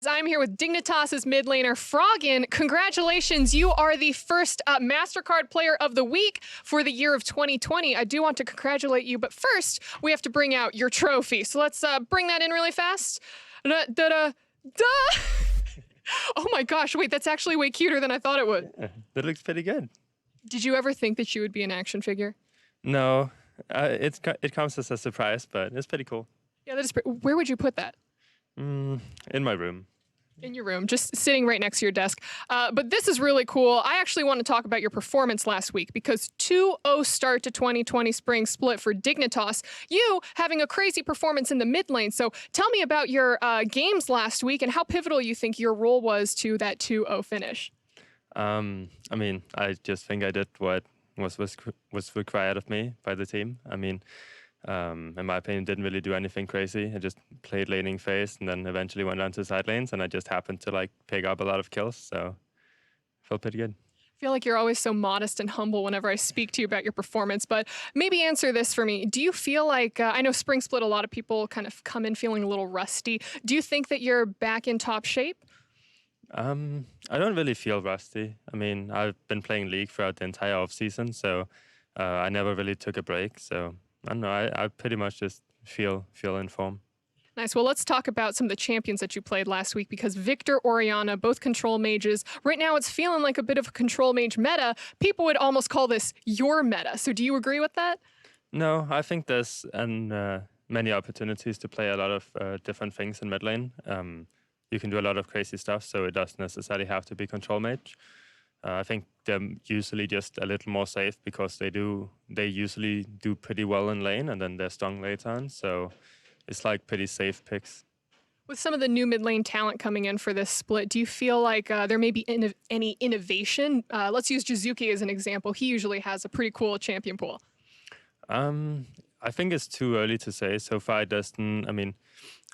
I'm here with Dignitas' mid laner, Froggen. Congratulations, you are the first MasterCard Player of the Week for the year of 2020. I do want to congratulate you, but first, we have to bring out your trophy. So let's bring that in really fast. Oh my gosh, wait, that's actually way cuter than I thought it would. Yeah, that looks pretty good. Did you ever think that you would be an action figure? No, it comes as a surprise, but it's pretty cool. Yeah, that is where would you put that? In my room. In your room, just sitting right next to your desk. But this is really cool. I actually want to talk about your performance last week because 2-0 start to 2020 Spring Split for Dignitas. You having a crazy performance in the mid lane. So tell me about your games last week and how pivotal you think your role was to that 2-0 finish. I mean, I just think I did what was required of me by the team. I mean, in my opinion, didn't really do anything crazy. I just played laning phase and then eventually went down to side lanes, and I just happened to like pick up a lot of kills, so felt pretty good. I feel like you're always so modest and humble whenever I speak to you about your performance, but maybe answer this for me. Do you feel like, I know Spring Split, a lot of people kind of come in feeling a little rusty. Do you think that you're back in top shape? I don't really feel rusty. I mean, I've been playing League throughout the entire off-season, so I never really took a break, so I don't know, I pretty much just feel in form. Nice. Well, let's talk about some of the champions that you played last week because Victor, Orianna, both control mages. Right now, it's feeling like a bit of a control mage meta. People would almost call this your meta. So do you agree with that? No, I think there's many opportunities to play a lot of different things in mid lane. You can do a lot of crazy stuff, so it doesn't necessarily have to be control mage. I think they're usually just a little more safe because they usually do pretty well in lane and then they're strong later on. So it's like pretty safe picks. With some of the new mid lane talent coming in for this split, do you feel like there may be any innovation? Let's use Jizuki as an example. He usually has a pretty cool champion pool. I think it's too early to say. So far, it doesn't. I mean,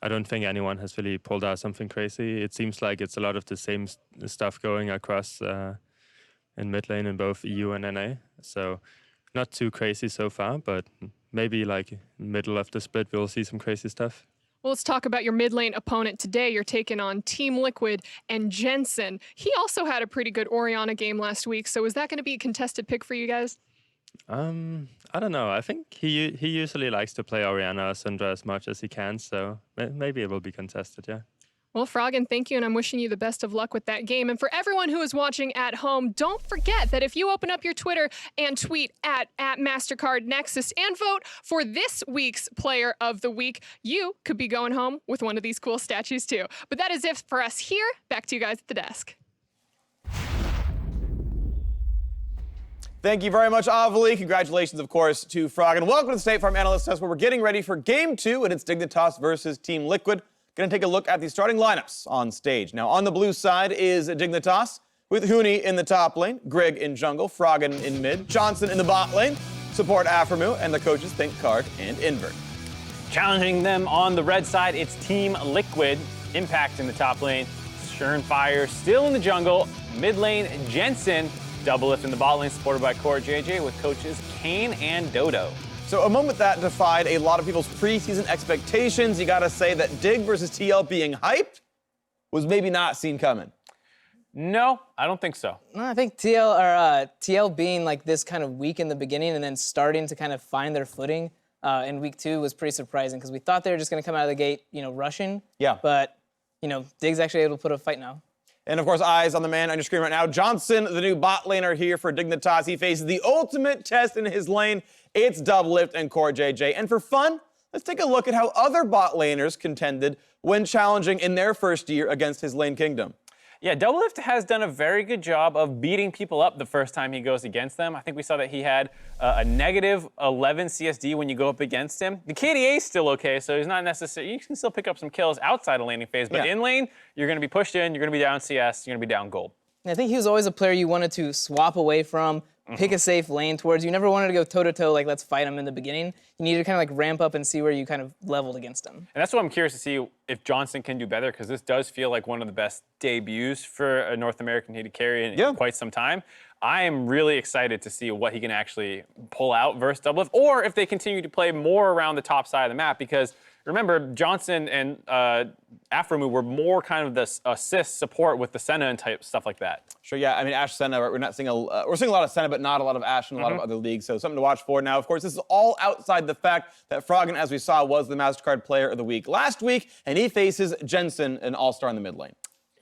I don't think anyone has really pulled out something crazy. It seems like it's a lot of the same stuff going across in mid lane in both EU and NA. So not too crazy so far, but maybe like middle of the split, we'll see some crazy stuff. Well, let's talk about your mid lane opponent today. You're taking on Team Liquid and Jensen. He also had a pretty good Orianna game last week. So is that going to be a contested pick for you guys? I don't know. I think he usually likes to play Orianna or Syndra as much as he can, so maybe it will be contested, yeah. Well, Froggen, thank you, and I'm wishing you the best of luck with that game. And for everyone who is watching at home, don't forget that if you open up your Twitter and tweet at MasterCard Nexus and vote for this week's Player of the Week, you could be going home with one of these cool statues too. But that is it for us here. Back to you guys at the desk. Thank you very much, Aphelios. Congratulations, of course, to Froggen. Welcome to the State Farm Analyst Test, where we're getting ready for Game 2, and it's Dignitas versus Team Liquid. Going to take a look at the starting lineups on stage. Now, on the blue side is Dignitas, with Huni in the top lane, Grig in jungle, Froggen in mid, Johnsun in the bot lane, support aphromoo, and the coaches think card and invert. Challenging them on the red side, it's Team Liquid. Impact in the top lane, Shernfire still in the jungle, mid lane, Jensen, Doublelift in the bot lane, supported by CoreJJ with coaches Kane and Dodo. So a moment that defied a lot of people's preseason expectations. You gotta say that Dig versus TL being hyped was maybe not seen coming. No, I don't think so. No, I think TL being like this kind of weak in the beginning and then starting to kind of find their footing in week 2 was pretty surprising because we thought they were just gonna come out of the gate, rushing. Yeah. But, Dig's actually able to put up a fight now. And of course, eyes on the man on your screen right now. Johnsun, the new bot laner here for Dignitas. He faces the ultimate test in his lane. It's Doublelift and CoreJJ. And for fun, let's take a look at how other bot laners contended when challenging in their first year against his lane kingdom. Yeah, Doublelift has done a very good job of beating people up the first time he goes against them. I think we saw that he had a negative 11 CSD when you go up against him. The KDA is still okay, so he's not necessarily, you can still pick up some kills outside of laning phase, but in lane, you're going to be pushed in, you're going to be down CS, you're going to be down gold. I think he was always a player you wanted to swap away from, pick a safe lane towards. You never wanted to go toe-to-toe, like, let's fight him in the beginning. You needed to kind of, like, ramp up and see where you kind of leveled against him. And that's what I'm curious to see if Johnsun can do better, because this does feel like one of the best debuts for a North American AD carry in quite some time. I am really excited to see what he can actually pull out versus Doublelift, or if they continue to play more around the top side of the map, because remember, Johnsun and aphromoo were more kind of this assist support with the Senna and type stuff like that. Sure, yeah. I mean, Ashe Senna, we're seeing a lot of Senna, but not a lot of Ashe in a lot of other leagues. So something to watch for. Now, of course, this is all outside the fact that Froggen, as we saw, was the MasterCard Player of the Week last week, and he faces Jensen, an all-star in the mid lane.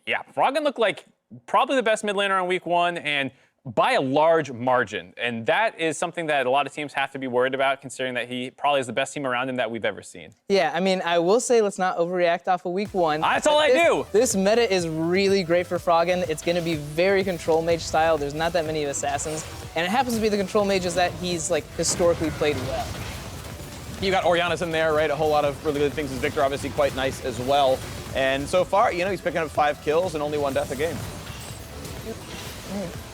Yeah, Froggen looked like probably the best mid laner on week 1, and by a large margin. And that is something that a lot of teams have to be worried about, considering that he probably is the best team around him that we've ever seen. Yeah, I mean, I will say let's not overreact off of week 1. That's all I do. This meta is really great for Froggen. It's going to be very control mage style. There's not that many assassins. And it happens to be the control mages that he's like historically played well. You got Orianna's in there, right? A whole lot of really good things. His Victor obviously quite nice as well. And so far, you know, he's picking up 5 kills and only 1 death a game.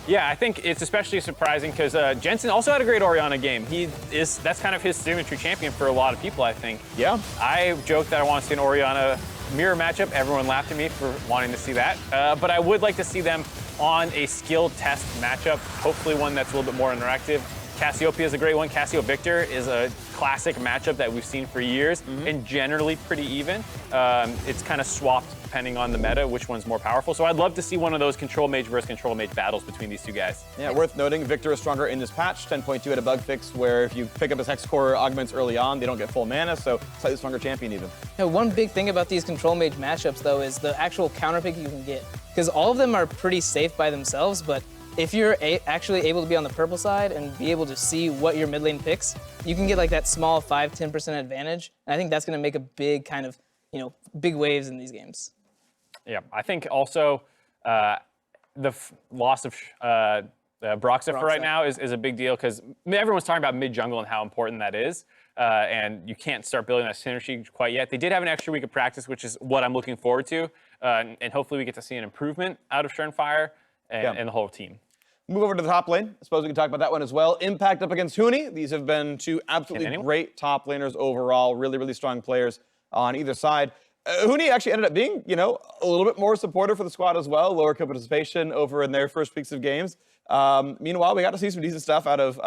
Yeah, I think it's especially surprising because Jensen also had a great Orianna game. That's kind of his signature champion for a lot of people, I think. Yeah. I joked that I want to see an Orianna mirror matchup. Everyone laughed at me for wanting to see that. But I would like to see them on a skill test matchup, hopefully one that's a little bit more interactive. Cassiopeia is a great one. Cassio Victor is a classic matchup that we've seen for years and generally pretty even. It's kind of swapped depending on the meta, which one's more powerful. So I'd love to see one of those control mage versus control mage battles between these two guys. Yeah, worth noting, Victor is stronger in this patch. 10.2 had a bug fix where if you pick up his Hex Core augments early on, they don't get full mana, so slightly stronger champion even. You know, one big thing about these control mage matchups, though, is the actual counter pick you can get. Because all of them are pretty safe by themselves, but if you're actually able to be on the purple side and be able to see what your mid lane picks, you can get like that small 5-10% advantage. And I think that's going to make a big kind of, you know, big waves in these games. Yeah, I think also the loss of Broxah right now is a big deal because everyone's talking about mid jungle and how important that is. And you can't start building that synergy quite yet. They did have an extra week of practice, which is what I'm looking forward to. And hopefully we get to see an improvement out of Shernfire and the whole team. Move over to the top lane. I suppose we can talk about that one as well. Impact up against Huni. These have been 2 absolutely great top laners overall. Really, really strong players on either side. Huni actually ended up being, you know, a little bit more supportive for the squad as well. Lower kill participation over in their first weeks of games. Meanwhile, we got to see some decent stuff out of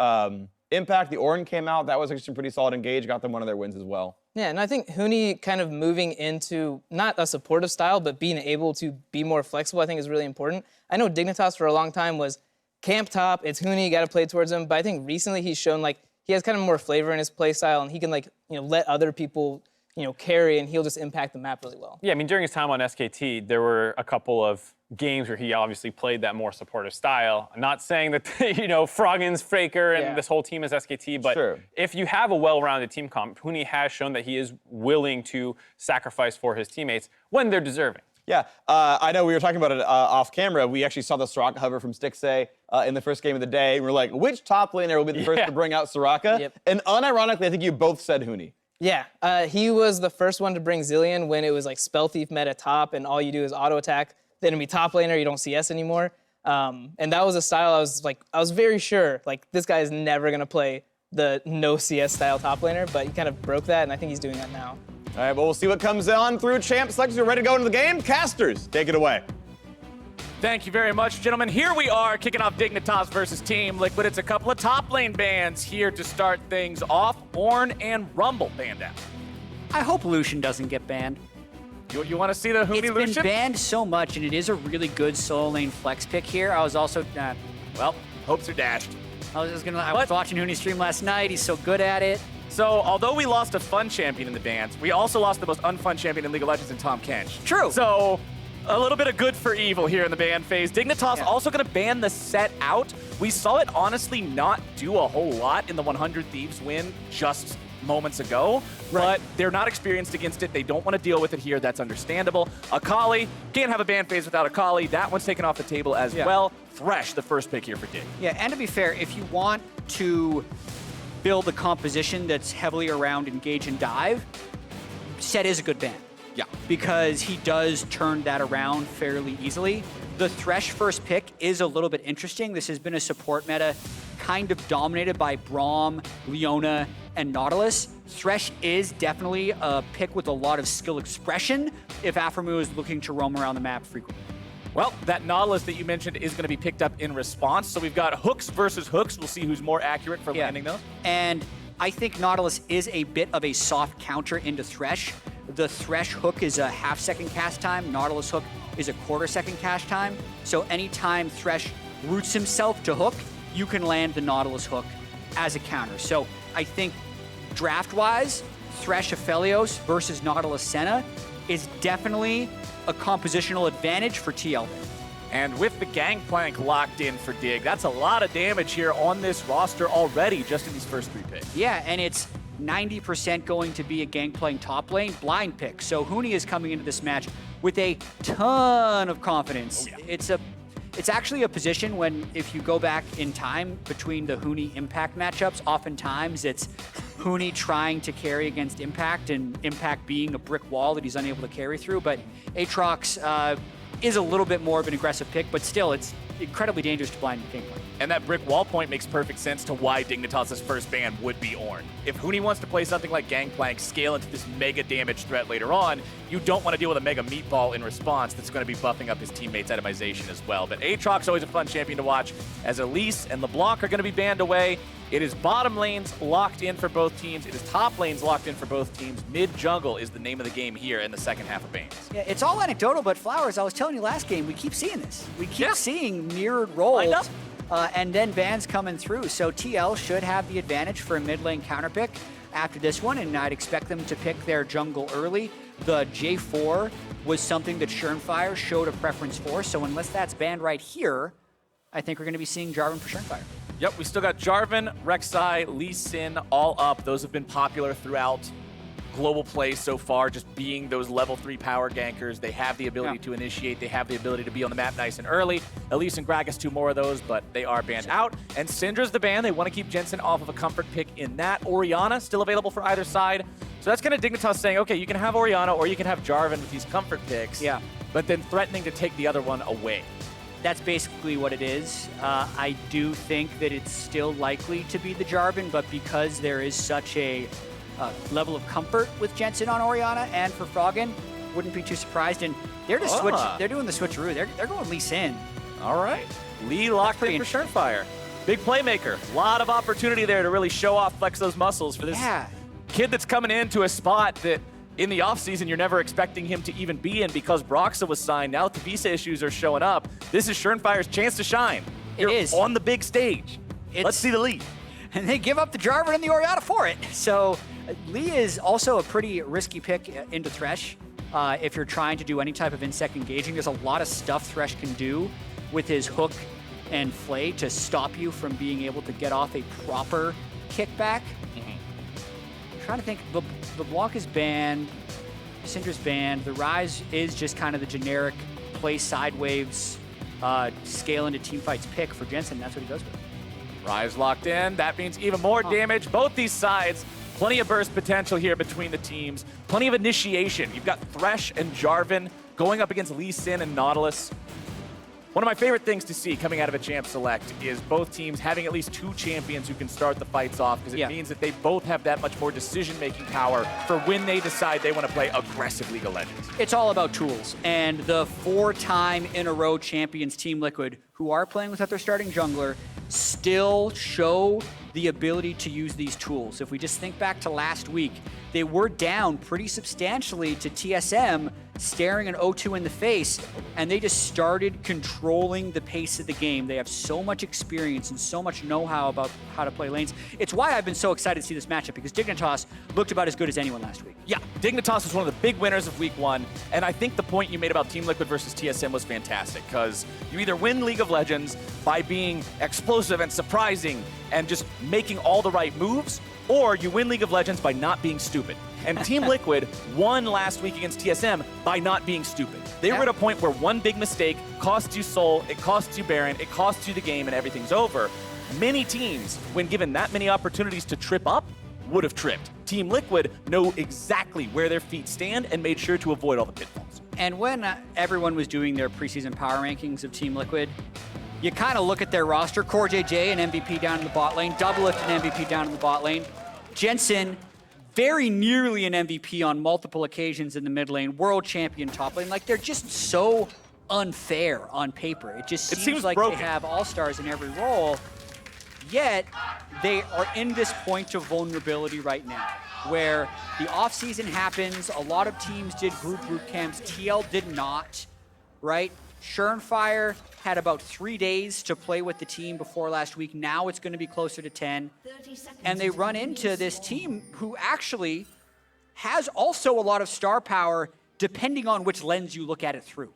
Impact. The Ornn came out. That was actually some pretty solid engage. Got them one of their wins as well. Yeah, and I think Huni kind of moving into not a supportive style, but being able to be more flexible, I think is really important. I know Dignitas for a long time was camp top, it's Huni, you got to play towards him. But I think recently he's shown like he has kind of more flavor in his play style, and he can like, you know, let other people, you know, carry, and he'll just impact the map really well. Yeah, I mean, during his time on SKT, there were a couple of games where he obviously played that more supportive style. I'm not saying that, you know, Froggen's FLICKR and this whole team is SKT, but if you have a well-rounded team comp, Huni has shown that he is willing to sacrifice for his teammates when they're deserving. Yeah, I know we were talking about it off camera. We actually saw the Soraka hover from Stixxay in the first game of the day. And we're like, which top laner will be the first to bring out Soraka? Yep. And unironically, I think you both said Huni. Yeah, he was the first one to bring Zilean when it was like Spell Thief meta top, and all you do is auto attack. The enemy top laner, you don't CS anymore. And that was a style I was very sure, like, this guy is never gonna play the no CS style top laner, but he kind of broke that, and I think he's doing that now. All right, well, we'll see what comes on through champ selections. We're ready to go into the game. Casters, take it away. Thank you very much, gentlemen. Here we are, kicking off Dignitas versus Team Liquid. It's a couple of top lane bans here to start things off. Ornn and Rumble banned out. I hope Lucian doesn't get banned. You want to see the Huni Lucian? It's been banned so much, and it is a really good solo lane flex pick here. I was also, well, hopes are dashed. I was watching Huni stream last night. He's so good at it. So, although we lost a fun champion in the bans, we also lost the most unfun champion in League of Legends in Tom Kench. True. So, a little bit of good for evil here in the ban phase. Dignitas also going to ban the set out. We saw it honestly not do a whole lot in the 100 Thieves win just moments ago, but they're not experienced against it. They don't want to deal with it here. That's understandable. Akali, can't have a ban phase without Akali. That one's taken off the table as well. Thresh, the first pick here for Dig. Yeah, and to be fair, if you want to build a composition that's heavily around engage and dive, Set is a good ban. Yeah. Because he does turn that around fairly easily. The Thresh first pick is a little bit interesting. This has been a support meta kind of dominated by Braum, Leona, and Nautilus. Thresh is definitely a pick with a lot of skill expression if aphromoo is looking to roam around the map frequently. Well, that Nautilus that you mentioned is going to be picked up in response. So we've got hooks versus hooks. We'll see who's more accurate for landing those. And I think Nautilus is a bit of a soft counter into Thresh. The Thresh hook is a half-second cast time. Nautilus hook is a quarter-second cast time. So anytime Thresh roots himself to hook, you can land the Nautilus hook as a counter. So I think draft-wise, Thresh Aphelios versus Nautilus Senna is definitely a compositional advantage for TL. And with the Gangplank locked in for Dig, that's a lot of damage here on this roster already, just in these first 3 picks. Yeah, and it's 90% going to be a Gangplank top lane blind pick. So Huni is coming into this match with a ton of confidence. Oh, yeah. It's actually a position when, if you go back in time between the Huni Impact matchups, oftentimes it's Huni trying to carry against Impact and Impact being a brick wall that he's unable to carry through. But Aatrox is a little bit more of an aggressive pick, but still, it's incredibly dangerous to blind Gangplank. And that brick wall point makes perfect sense to why Dignitas' first ban would be Ornn. If Huni wants to play something like Gangplank, scale into this mega damage threat later on, you don't want to deal with a mega meatball in response that's going to be buffing up his teammates' itemization as well. But Aatrox always a fun champion to watch, as Elise and LeBlanc are going to be banned away. It is bottom lanes locked in for both teams. It is top lanes locked in for both teams. Mid-jungle is the name of the game here in the second half of bans. Yeah, it's all anecdotal, but Flowers, I was telling you last game, we keep seeing this. We keep seeing mirrored roles and then bans coming through. So TL should have the advantage for a mid lane counter pick after this one, and I'd expect them to pick their jungle early. The J4 was something that Shernfire showed a preference for, so unless that's banned right here, I think we're going to be seeing Jarvan for Shernfire. Yep, we still got Jarvan, Rek'Sai, Lee Sin all up. Those have been popular throughout global play so far, just being those level 3 power gankers. They have the ability to initiate. They have the ability to be on the map nice and early. Elise and Gragas, 2 more of those, but they are banned out. And Syndra's the ban. They want to keep Jensen off of a comfort pick in that. Orianna still available for either side. So that's kind of Dignitas saying, okay, you can have Orianna or you can have Jarvan with these comfort picks. Yeah. But then threatening to take the other one away. That's basically what it is. I do think that it's still likely to be the Jarvan, but because there is such a level of comfort with Jensen on Orianna and for Froggen, wouldn't be too surprised. And they're just they're doing the switcheroo. They're going Lee Sin. All right. Lee locked in for Shernfire. Big playmaker. A lot of opportunity there to really show off, flex those muscles for this kid that's coming into a spot that in the offseason, you're never expecting him to even be in because Broxa was signed. Now the visa issues are showing up. This is Shernfire's chance to shine. You're on the big stage. Let's see the lead. And they give up the Jarvan and the Orianna for it. So Lee is also a pretty risky pick into Thresh. If you're trying to do any type of insect engaging, there's a lot of stuff Thresh can do with his hook and flay to stop you from being able to get off a proper kickback. I'm trying to think, the block is banned, Syndra's banned, the Ryze is just kind of the generic play side waves, scale into teamfights pick for Jensen. That's what he goes with. Ryze locked in. That means even more damage. Both these sides, plenty of burst potential here between the teams. Plenty of initiation. You've got Thresh and Jarvan going up against Lee Sin and Nautilus. One of my favorite things to see coming out of a Champ Select is both teams having at least 2 champions who can start the fights off, because it means that they both have that much more decision-making power for when they decide they want to play aggressive League of Legends. It's all about tools, and the 4-time-in-a-row champions Team Liquid, who are playing without their starting jungler, still show the ability to use these tools. If we just think back to last week, they were down pretty substantially to TSM, staring an O2 in the face, and they just started controlling the pace of the game. They have so much experience and so much know-how about how to play lanes. It's why I've been so excited to see this matchup, because Dignitas looked about as good as anyone last week. Yeah, Dignitas was one of the big winners of week 1, and I think the point you made about Team Liquid versus TSM was fantastic, because you either win League of Legends by being explosive and surprising and just making all the right moves, or you win League of Legends by not being stupid. And Team Liquid won last week against TSM by not being stupid. They were at a point where one big mistake costs you Soul, it costs you Baron, it costs you the game, and everything's over. Many teams, when given that many opportunities to trip up, would have tripped. Team Liquid know exactly where their feet stand and made sure to avoid all the pitfalls. And when everyone was doing their preseason power rankings of Team Liquid, you kind of look at their roster. CoreJJ, an MVP down in the bot lane. Doublelift, an MVP down in the bot lane. Jensen, very nearly an MVP on multiple occasions in the mid lane. World champion top lane. Like, they're just so unfair on paper. It just seems like broken. They have all-stars in every role. Yet, they are in this point of vulnerability right now, where the offseason happens, a lot of teams did group camps, TL did not, right? Shernfire had about 3 days to play with the team before last week. Now it's going to be closer to 10. And they run into this team who actually has also a lot of star power, depending on which lens you look at it through.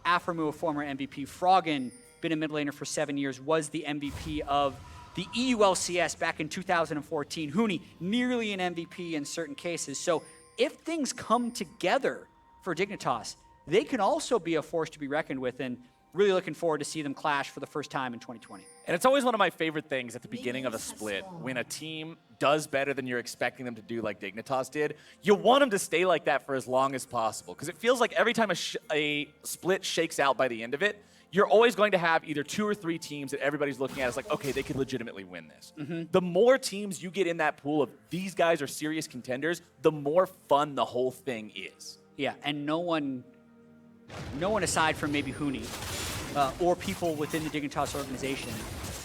Aphromoo, a former MVP. Froggen, been a mid laner for 7 years, was the MVP of the EU LCS back in 2014. Huni, nearly an MVP in certain cases. So if things come together for Dignitas, they can also be a force to be reckoned with, and really looking forward to see them clash for the first time in 2020. And it's always one of my favorite things at the beginning of a split, when a team does better than you're expecting them to do, like Dignitas did. You want them to stay like that for as long as possible, because it feels like every time a split shakes out by the end of it, you're always going to have either 2 or 3 teams that everybody's looking at as like, okay, they could legitimately win this. The more teams you get in that pool of these guys are serious contenders, the more fun the whole thing is. Yeah, and no one aside from maybe Huni or people within the Dignitas organization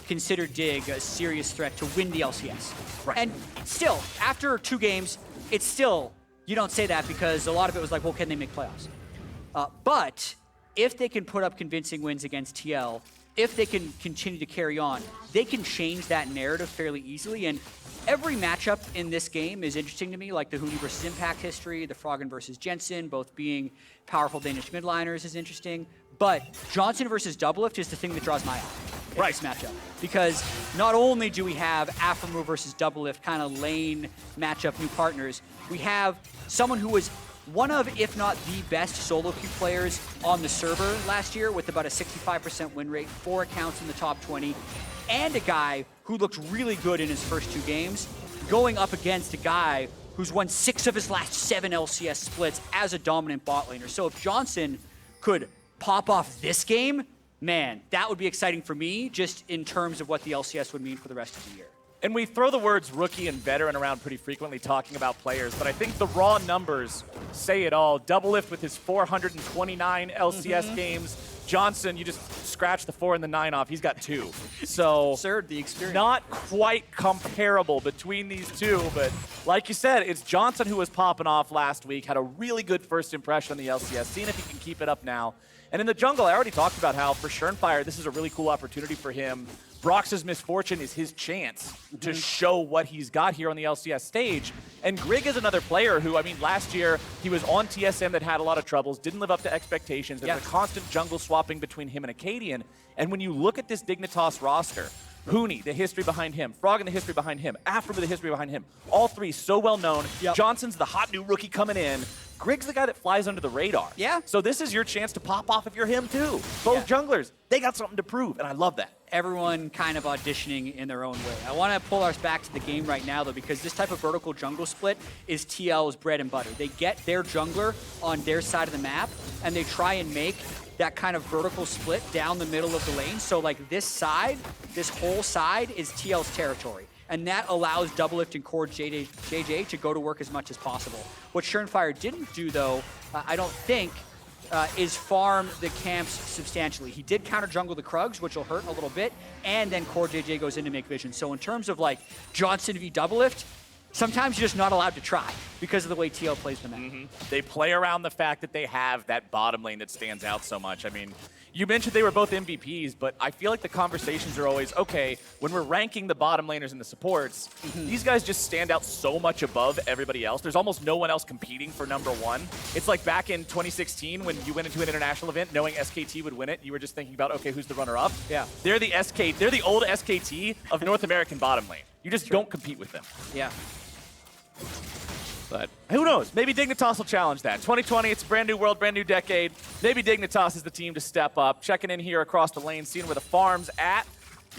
consider Dig a serious threat to win the LCS. Right. And still, after 2 games, it's still, you don't say that because a lot of it was like, well, can they make playoffs? But if they can put up convincing wins against TL, if they can continue to carry on, they can change that narrative fairly easily. And every matchup in this game is interesting to me, like the Huni versus Impact history, the Froggen versus Jensen, both being powerful Danish midliners is interesting. But Johnsun versus Doublelift is the thing that draws my eye in this matchup. Because not only do we have aphromoo versus Doublelift, kind of lane matchup, new partners, we have someone who was one of, if not the best solo queue players on the server last year with about a 65% win rate, 4 accounts in the top 20, and a guy who looked really good in his first 2 games, going up against a guy who's won 6 of his last 7 LCS splits as a dominant bot laner. So if Johnsun could pop off this game, man, that would be exciting for me, just in terms of what the LCS would mean for the rest of the year. And we throw the words rookie and veteran around pretty frequently talking about players, but I think the raw numbers say it all. Doublelift with his 429 LCS games. Johnsun, you just scratch the 4 and the 9 off. He's got 2. So Absurd, the experience. Not quite comparable between these two, but like you said, it's Johnsun who was popping off last week, had a really good first impression on the LCS, seeing if he can keep it up now. And in the jungle, I already talked about how for Shernfire, this is a really cool opportunity for him. Brox's misfortune is his chance to show what he's got here on the LCS stage. And Grig is another player who, I mean, last year he was on TSM that had a lot of troubles, didn't live up to expectations. There's a constant jungle swapping between him and Acadian. And when you look at this Dignitas roster, Huni, the history behind him, Froggen, the history behind him, aphromoo, the history behind him, all 3 so well known. Johnson's the hot new rookie coming in. Grig's the guy that flies under the radar. Yeah. So this is your chance to pop off if you're him too. Both junglers, they got something to prove, and I love that. Everyone kind of auditioning in their own way. I want to pull us back to the game right now, though, because this type of vertical jungle split is TL's bread and butter. They get their jungler on their side of the map, and they try and make that kind of vertical split down the middle of the lane. So, like, this side, this whole side is TL's territory. And that allows Doublelift and CoreJJ to go to work as much as possible. What Shernfire didn't do, though, I don't think, is farm the camps substantially. He did counter jungle the Krugs, which will hurt a little bit, and then CoreJJ goes in to make vision. So in terms of like Johnsun v Doublelift, sometimes you're just not allowed to try because of the way TL plays the map. They play around the fact that they have that bottom lane that stands out so much. I mean, you mentioned they were both MVPs, but I feel like the conversations are always, okay, when we're ranking the bottom laners and the supports, these guys just stand out so much above everybody else. There's almost no one else competing for #1. It's like back in 2016 when you went into an international event knowing SKT would win it. You were just thinking about, okay, who's the runner-up? Yeah. They're the old SKT of North American bottom lane. You just don't compete with them. Yeah. But who knows? Maybe Dignitas will challenge that. 2020, it's a brand new world, brand new decade. Maybe Dignitas is the team to step up. Checking in here across the lane, seeing where the farm's at.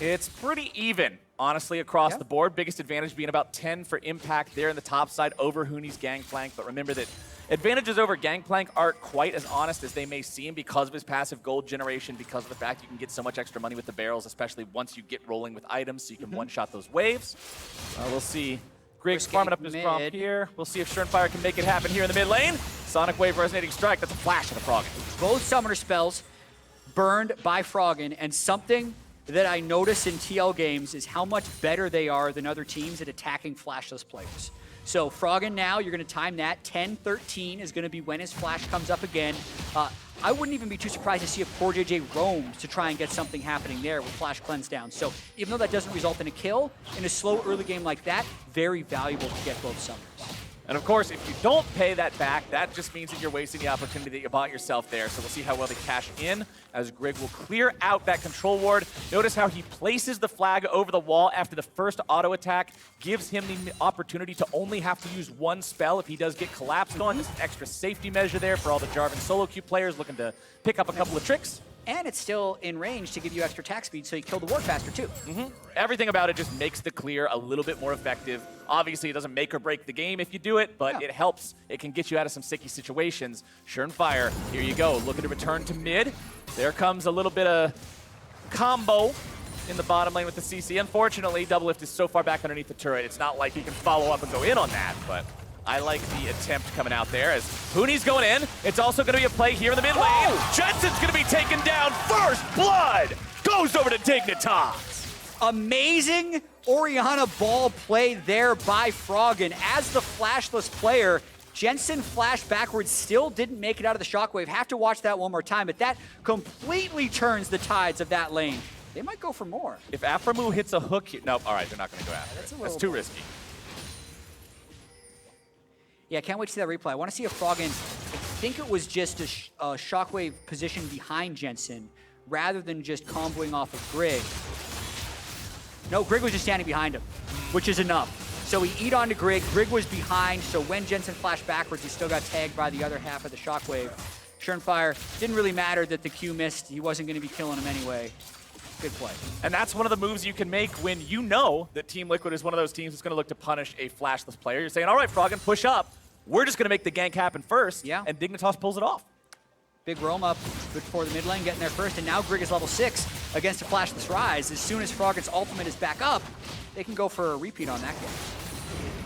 It's pretty even, honestly, across the board. Biggest advantage being about 10 for Impact there in the top side over Huni's Gangplank. But remember that advantages over Gangplank aren't quite as honest as they may seem because of his passive gold generation, because of the fact you can get so much extra money with the barrels, especially once you get rolling with items, so you can one-shot those waves. We'll see. Grig's farming up his prompt here. We'll see if Shernfire can make it happen here in the mid lane. Sonic Wave Resonating Strike. That's a flash of the Froggen. Both summoner spells burned by Froggen, and something that I notice in TL games is how much better they are than other teams at attacking flashless players. So Froggen now, you're going to time that. 10-13 is going to be when his flash comes up again. I wouldn't even be too surprised to see if CoreJJ roams to try and get something happening there with flash cleanse down. So even though that doesn't result in a kill, in a slow early game like that, very valuable to get both summers. And of course, if you don't pay that back, that just means that you're wasting the opportunity that you bought yourself there. So we'll see how well they cash in as Grig will clear out that control ward. Notice how he places the flag over the wall after the first auto attack, gives him the opportunity to only have to use one spell if he does get collapsed on. Just an extra safety measure there for all the Jarvan solo queue players looking to pick up a couple of tricks. And it's still in range to give you extra attack speed, so you kill the ward faster too. Everything about it just makes the clear a little bit more effective. Obviously, it doesn't make or break the game if you do it, but it helps. It can get you out of some sticky situations. Shernfire, here you go, looking to return to mid. There comes a little bit of combo in the bottom lane with the CC. Unfortunately, Doublelift is so far back underneath the turret, it's not like he can follow up and go in on that, but I like the attempt coming out there as Huni's going in. It's also going to be a play here in the mid lane. Jensen's going to be taken down. First blood goes over to Dignitas. Amazing Orianna ball play there by Froggen. As the flashless player, Jensen flashed backwards, still didn't make it out of the shockwave. Have to watch that one more time, but that completely turns the tides of that lane. They might go for more. If aphromoo hits a hook here, nope, all right, they're not going to go after it. That's too risky. Yeah, can't wait to see that replay. I want to see if Froggen, I think it was just a shockwave position behind Jensen rather than just comboing off of Grig. No, Grig was just standing behind him, which is enough. So he eat onto Grig. Grig was behind, so when Jensen flashed backwards, he still got tagged by the other half of the shockwave. Shernfire, didn't really matter that the Q missed. He wasn't going to be killing him anyway. Good play. And that's one of the moves you can make when you know that Team Liquid is one of those teams that's going to look to punish a flashless player. You're saying, all right, Froggen, push up. We're just going to make the gank happen first, and Dignitas pulls it off. Big roam up before the mid lane, getting there first, and now Grig is level 6 against a flashless Ryze. As soon as Froggen's ultimate is back up, they can go for a repeat on that game.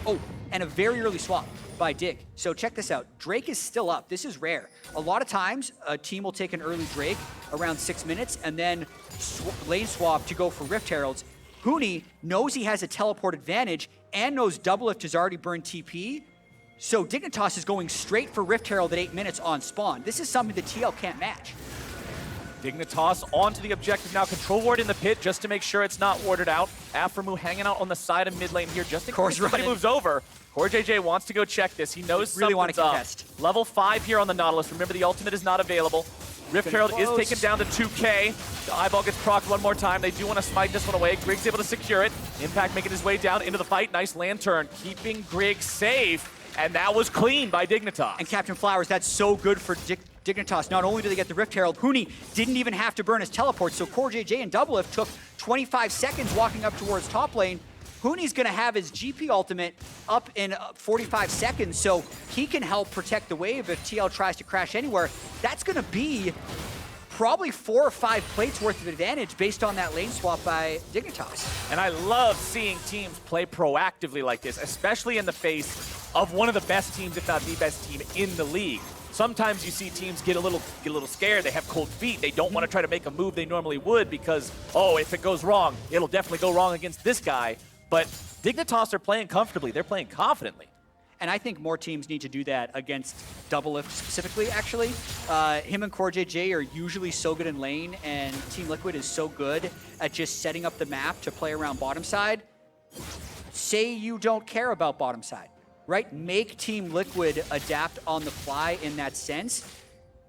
Oh, and a very early swap by Dig. So check this out. Drake is still up. This is rare. A lot of times, a team will take an early Drake around 6 minutes and then lane swap to go for Rift Heralds. Huni knows he has a teleport advantage and knows Doublelift has already burned TP. So Dignitas is going straight for Rift Herald at 8 minutes on spawn. This is something the TL can't match. Dignitas onto the objective now. Control ward in the pit just to make sure it's not warded out. aphromoo hanging out on the side of mid lane here just in case somebody moves over. CoreJJ wants to go check this. He knows really something's up. Level 5 here on the Nautilus. Remember, the ultimate is not available. Rift Herald is taken down to 2K. The eyeball gets procced one more time. They do want to smite this one away. Grig's able to secure it. Impact making his way down into the fight. Nice lantern, keeping Grig safe. And that was clean by Dignitas. And Captain Flowers, that's so good for Dignitas. Not only do they get the Rift Herald, Huni didn't even have to burn his teleport, so CoreJJ and Doublelift took 25 seconds walking up towards top lane. Huni's going to have his GP ultimate up in 45 seconds, so he can help protect the wave if TL tries to crash anywhere. That's going to be probably 4 or 5 plates worth of advantage based on that lane swap by Dignitas. And I love seeing teams play proactively like this, especially in the face of one of the best teams, if not the best team in the league. Sometimes you see teams get a little scared. They have cold feet. They don't want to try to make a move they normally would because, oh, if it goes wrong, it'll definitely go wrong against this guy. But Dignitas are playing comfortably. They're playing confidently. And I think more teams need to do that against Doublelift specifically, actually. Him and CoreJJ are usually so good in lane, and Team Liquid is so good at just setting up the map to play around bottom side. Say you don't care about bottom side, right? Make Team Liquid adapt on the fly in that sense.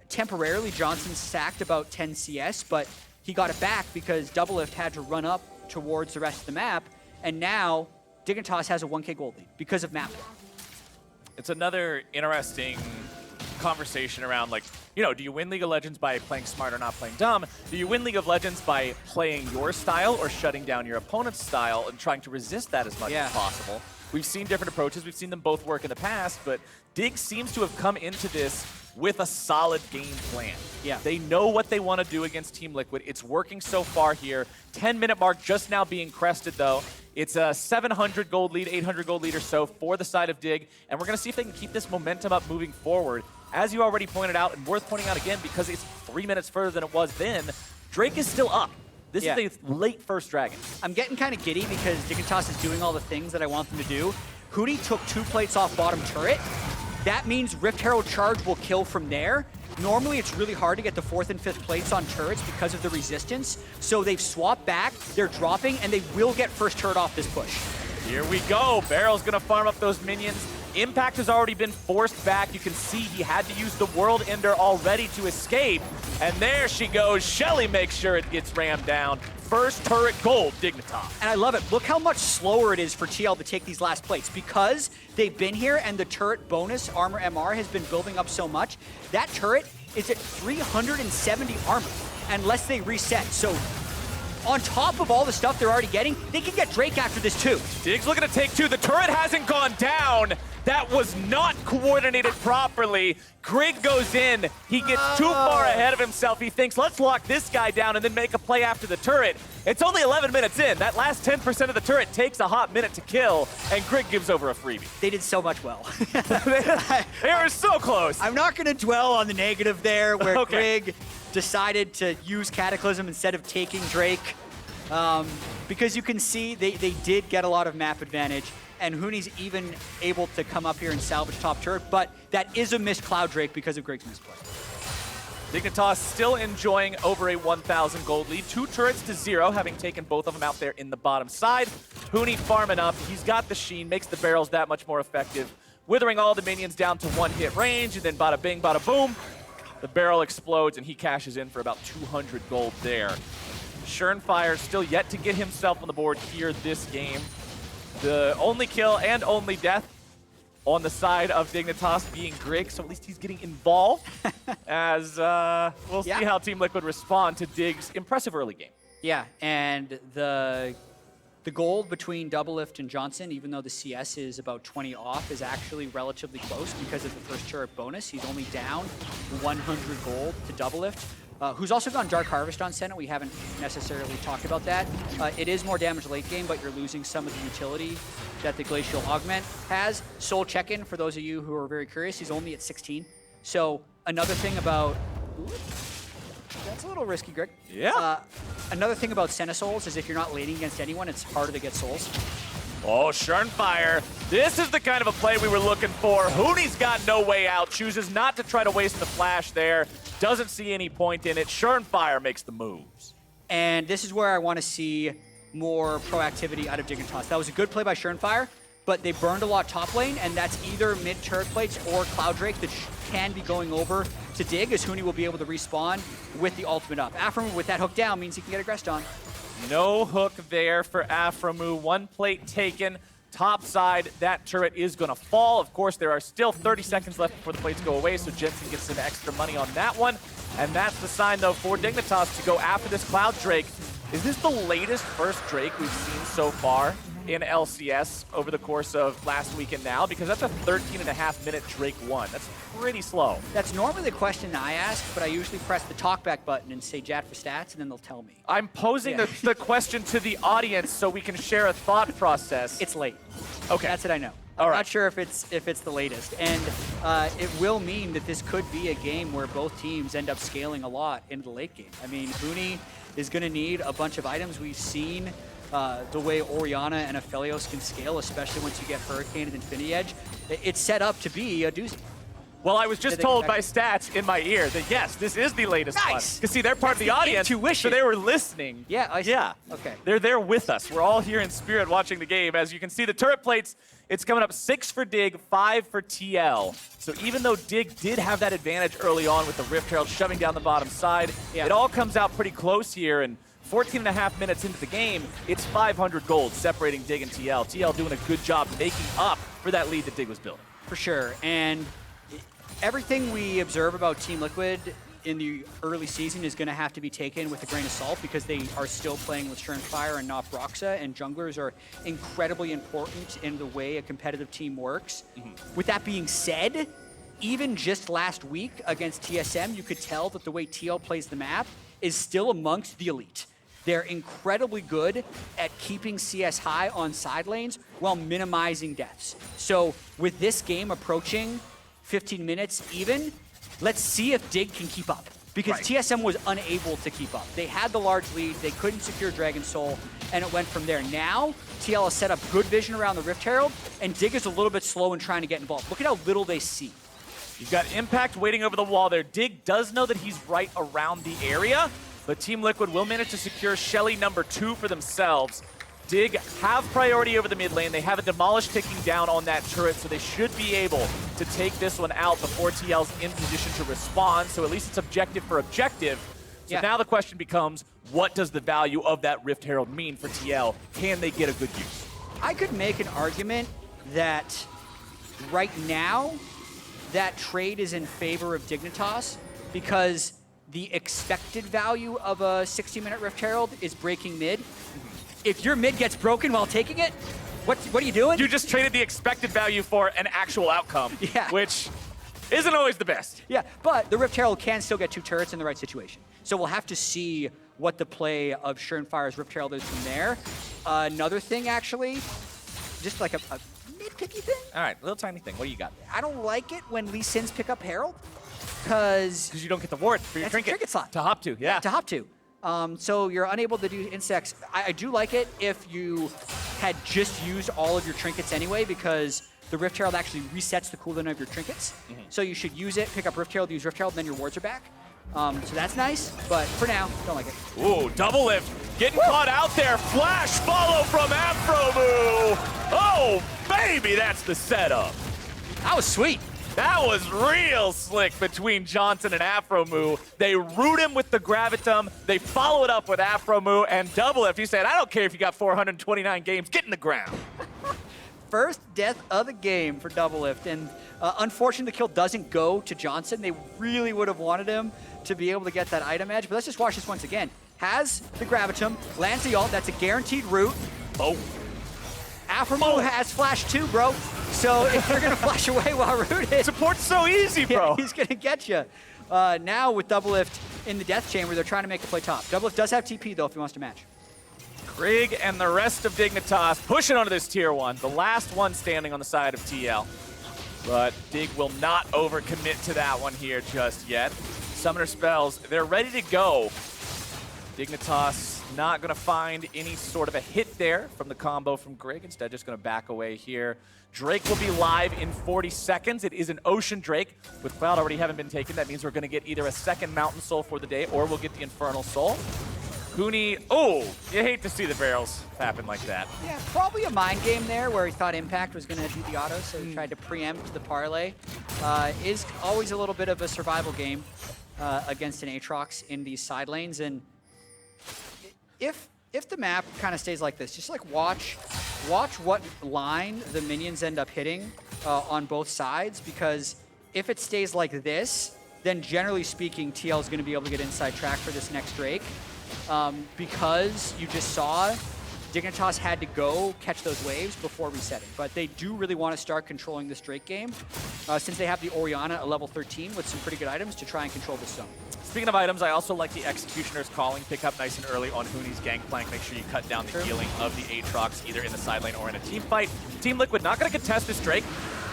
Temporarily, Johnsun sacked about 10 CS, but he got it back because Doublelift had to run up towards the rest of the map, and now Dignitas has a 1K gold lead because of mapping. It's another interesting conversation around, like, you know, do you win League of Legends by playing smart or not playing dumb? Do you win League of Legends by playing your style or shutting down your opponent's style and trying to resist that as much as possible? We've seen different approaches. We've seen them both work in the past, but Dig seems to have come into this with a solid game plan. Yeah. They know what they want to do against Team Liquid. It's working so far here. 10-minute mark just now being crested, though. It's a 700 gold lead, 800 gold lead or so for the side of Dig, and we're going to see if they can keep this momentum up moving forward. As you already pointed out, and worth pointing out again because it's 3 minutes further than it was then, Drake is still up. This Yeah. is a late first dragon. I'm getting kind of giddy because Dignitas is doing all the things that I want them to do. Huni took 2 plates off bottom turret. That means Rift Herald Charge will kill from there. Normally, it's really hard to get the 4th and 5th plates on turrets because of the resistance. So they've swapped back, they're dropping, and they will get first turret off this push. Here we go. Barrel's gonna farm up those minions. Impact has already been forced back. You can see he had to use the World Ender already to escape. And there she goes. Shelly makes sure it gets rammed down. First turret gold, Dignitas. And I love it. Look how much slower it is for TL to take these last plates. Because they've been here and the turret bonus, armor MR, has been building up so much, that turret is at 370 armor unless they reset. So on top of all the stuff they're already getting, they can get Drake after this too. Diggs looking to take 2. The turret hasn't gone down. That was not coordinated properly. Grig goes in. He gets too far ahead of himself. He thinks, let's lock this guy down and then make a play after the turret. It's only 11 minutes in. That last 10% of the turret takes a hot minute to kill, and Grig gives over a freebie. They did so much well. They were so close. I'm not going to dwell on the negative there where Okay. Grig decided to use Cataclysm instead of taking Drake. Because you can see they did get a lot of map advantage, and Huni's even able to come up here and salvage top turret, but that is a missed Cloud Drake because of Grig's misplay. Dignitas still enjoying over a 1,000 gold lead. 2 turrets to 0, having taken both of them out there in the bottom side. Huni farming up. He's got the Sheen, makes the barrels that much more effective. Withering all the minions down to 1-hit range, and then bada bing, bada boom. The barrel explodes, and he cashes in for about 200 gold there. Shernfire still yet to get himself on the board here this game. The only kill and only death on the side of Dignitas being Grig, so at least he's getting involved as we'll see how Team Liquid respond to Dig's impressive early game. Yeah, and the gold between Doublelift and Johnsun, even though the CS is about 20 off, is actually relatively close because of the first turret bonus. He's only down 100 gold to Doublelift. Who's also gone Dark Harvest on Senna. We haven't necessarily talked about that. It is more damage late game, but you're losing some of the utility that the Glacial Augment has. Soul Check-In, for those of you who are very curious, he's only at 16. So another thing about... Ooh, that's a little risky, Grig. Yeah. Another thing about Senna Souls is if you're not laning against anyone, it's harder to get souls. Oh, Shernfire. This is the kind of a play we were looking for. Huni's got no way out. Chooses not to try to waste the flash there. Doesn't see any point in it. Shernfire makes the moves. And this is where I want to see more proactivity out of Dignitas. That was a good play by Shernfire, but they burned a lot top lane, and that's either mid-turret plates or Cloud Drake that can be going over to Dig, as Huni will be able to respawn with the ultimate up. Aphromoo with that hook down means he can get aggressed on. No hook there for Aphromoo. 1 plate taken. Top side, that turret is going to fall. Of course, there are still 30 seconds left before the plates go away, so Jensen gets some extra money on that one. And that's the sign, though, for Dignitas to go after this Cloud Drake. Is this the latest first Drake we've seen so far in LCS over the course of last week and now? Because that's a 13.5-minute Drake 1. That's pretty slow. That's normally the question I ask, but I usually press the talkback button and say Jat for stats, and then they'll tell me. I'm posing the question to the audience so we can share a thought process. It's late. Okay. That's what I know. All I'm right. not sure if it's the latest. And it will mean that this could be a game where both teams end up scaling a lot into the late game. I mean, Huni is going to need a bunch of items. We've seen the way Orianna and Aphelios can scale, especially once you get Hurricane and Infinity Edge. It's set up to be a doozy. Well, I was just told by stats in my ear that, yes, this is the latest one. Nice. Because, see, they're part of the audience, intuition. so they were listening. Yeah, I see. Yeah. Okay. They're there with us. We're all here in spirit watching the game. As you can see, the turret plates, it's coming up 6 for Dig, 5 for TL. So even though Dig did have that advantage early on with the Rift Herald shoving down the bottom side, it all comes out pretty close here. And 14.5 minutes into the game, it's 500 gold separating Dig and TL. TL doing a good job making up for that lead that Dig was building. For sure. And everything we observe about Team Liquid in the early season is going to have to be taken with a grain of salt because they are still playing with Shernfire and not Broxa, and junglers are incredibly important in the way a competitive team works. With that being said, even just last week against TSM, you could tell that the way TL plays the map is still amongst the elite. They're incredibly good at keeping CS high on side lanes while minimizing deaths. So with this game approaching 15 minutes even, let's see if Dig can keep up. because TSM was unable to keep up. They had the large lead, they couldn't secure Dragon Soul, and it went from there. Now, TL has set up good vision around the Rift Herald, and Dig is a little bit slow in trying to get involved. Look at how little they see. You've got Impact waiting over the wall there. Dig does know that he's right around the area, but Team Liquid will manage to secure Shelly number 2 for themselves. Dig have priority over the mid lane. They have a Demolish ticking down on that turret, so they should be able to take this one out before TL's in position to respond. So at least it's objective for objective. So now the question becomes, what does the value of that Rift Herald mean for TL? Can they get a good use? I could make an argument that right now, that trade is in favor of Dignitas because the expected value of a 60-minute Rift Herald is breaking mid. If your mid gets broken while taking it, what are you doing? You just traded the expected value for an actual outcome, which isn't always the best. Yeah, but the Rift Herald can still get 2 turrets in the right situation. So we'll have to see what the play of Shernfire's Rift Herald is from there. Another thing, actually, just like a nitpicky thing. All right, little tiny thing. What do you got? I don't like it when Lee Sins pick up Herald, because you don't get the ward for your trinket slot. To hop to, To hop to. So you're unable to do insects. I do like it if you had just used all of your trinkets anyway, because the Rift Herald actually resets the cooldown of your trinkets. So you should use it, pick up Rift Herald, use Rift Herald, and then your wards are back. So that's nice, but for now, don't like it. Ooh, Doublelift getting caught out there. Flash follow from aphromoo. Oh, baby, that's the setup. That was sweet. That was real slick between Johnsun and aphromoo. They root him with the Gravitum. They follow it up with aphromoo and Doublelift. He said, I don't care if you got 429 games, get in the ground. First death of the game for Doublelift, and unfortunately the kill doesn't go to Johnsun. They really would have wanted him to be able to get that item edge, but let's just watch this once again. Has the Gravitum, lands the ult, that's a guaranteed root. Oh. aphromoo has flash too, bro. So if you're gonna flash away while rooted, support's so easy, bro. he's gonna get you. Now with Doublelift in the death chamber, they're trying to make a play top. Doublelift does have TP though if he wants to match. Grig and the rest of Dignitas pushing onto this tier 1, the last one standing on the side of TL. But Dig will not overcommit to that one here just yet. Summoner spells, they're ready to go. Dignitas not gonna find any sort of a hit there from the combo from Grig, instead just gonna back away here. Drake will be live in 40 seconds. It is an Ocean Drake. With Cloud already having been taken, that means we're gonna get either a second Mountain Soul for the day or we'll get the Infernal Soul. Huni, oh, you hate to see the barrels happen like that. Yeah, probably a mind game there where he thought Impact was going to do the auto, so he tried to preempt the parlay. Is always a little bit of a survival game against an Aatrox in these side lanes, and if the map kind of stays like this, just like watch what line the minions end up hitting on both sides, because if it stays like this, then generally speaking, TL is going to be able to get inside track for this next Drake. Because you just saw Dignitas had to go catch those waves before resetting. But they do really want to start controlling this Drake game since they have the Orianna at level 13 with some pretty good items to try and control this zone. Speaking of items, I also like the Executioner's Calling. Pick up nice and early on Huni's Gangplank. Make sure you cut down the healing of the Aatrox either in the side lane or in a team fight. Team Liquid not going to contest this Drake.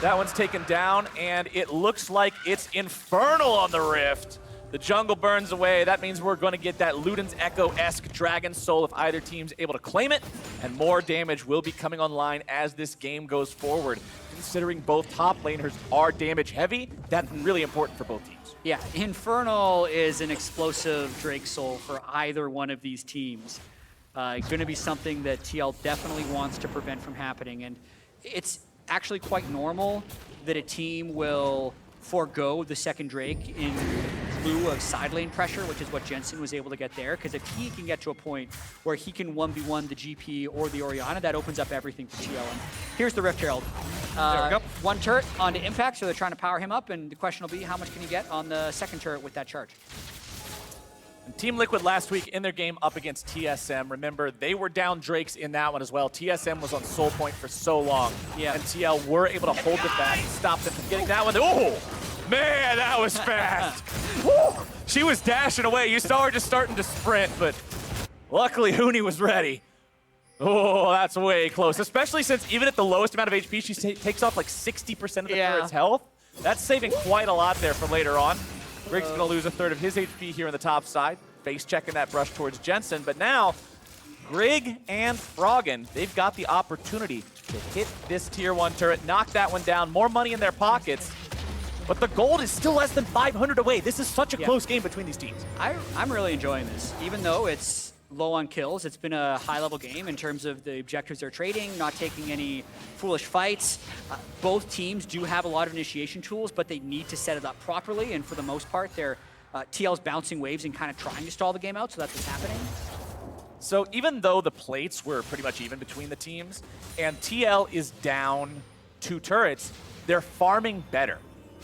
That one's taken down, and it looks like it's Infernal on the Rift. The jungle burns away. That means we're going to get that Luden's Echo-esque Dragon Soul if either team's able to claim it, and more damage will be coming online as this game goes forward. Considering both top laners are damage heavy, that's really important for both teams. Yeah, Infernal is an explosive Drake Soul for either one of these teams. Going to be something that TL definitely wants to prevent from happening, and it's actually quite normal that a team will forego the second Drake in lieu of side lane pressure, which is what Jensen was able to get there, because if he can get to a point where he can 1v1 the GP or the Orianna, that opens up everything for TL. And here's the Rift Herald. There we go. One turret onto Impact, so they're trying to power him up, and the question will be, how much can you get on the second turret with that charge? And Team Liquid last week in their game up against TSM. Remember, they were down Drakes in that one as well. TSM was on Soul Point for so long. Yeah. And TL were able to hold it back, stop them from getting that one. Oh, man, that was fast. Woo! She was dashing away. You saw her just starting to sprint, but luckily Huni was ready. Oh, that's way close, especially since even at the lowest amount of HP, she takes off like 60% of the turret's health. That's saving quite a lot there for later on. Grig's going to lose a third of his HP here on the top side. Face checking that brush towards Jensen, but now Grig and Froggen, they've got the opportunity to hit this tier 1 turret, knock that one down, more money in their pockets, but the gold is still less than 500 away. This is such a close game between these teams. I'm really enjoying this, even though it's low on kills. It's been a high-level game in terms of the objectives they're trading, not taking any foolish fights. Both teams do have a lot of initiation tools, but they need to set it up properly, and for the most part, they're TL's bouncing waves and kind of trying to stall the game out, so that's what's happening. So even though the plates were pretty much even between the teams, and TL is down 2 turrets, they're farming better.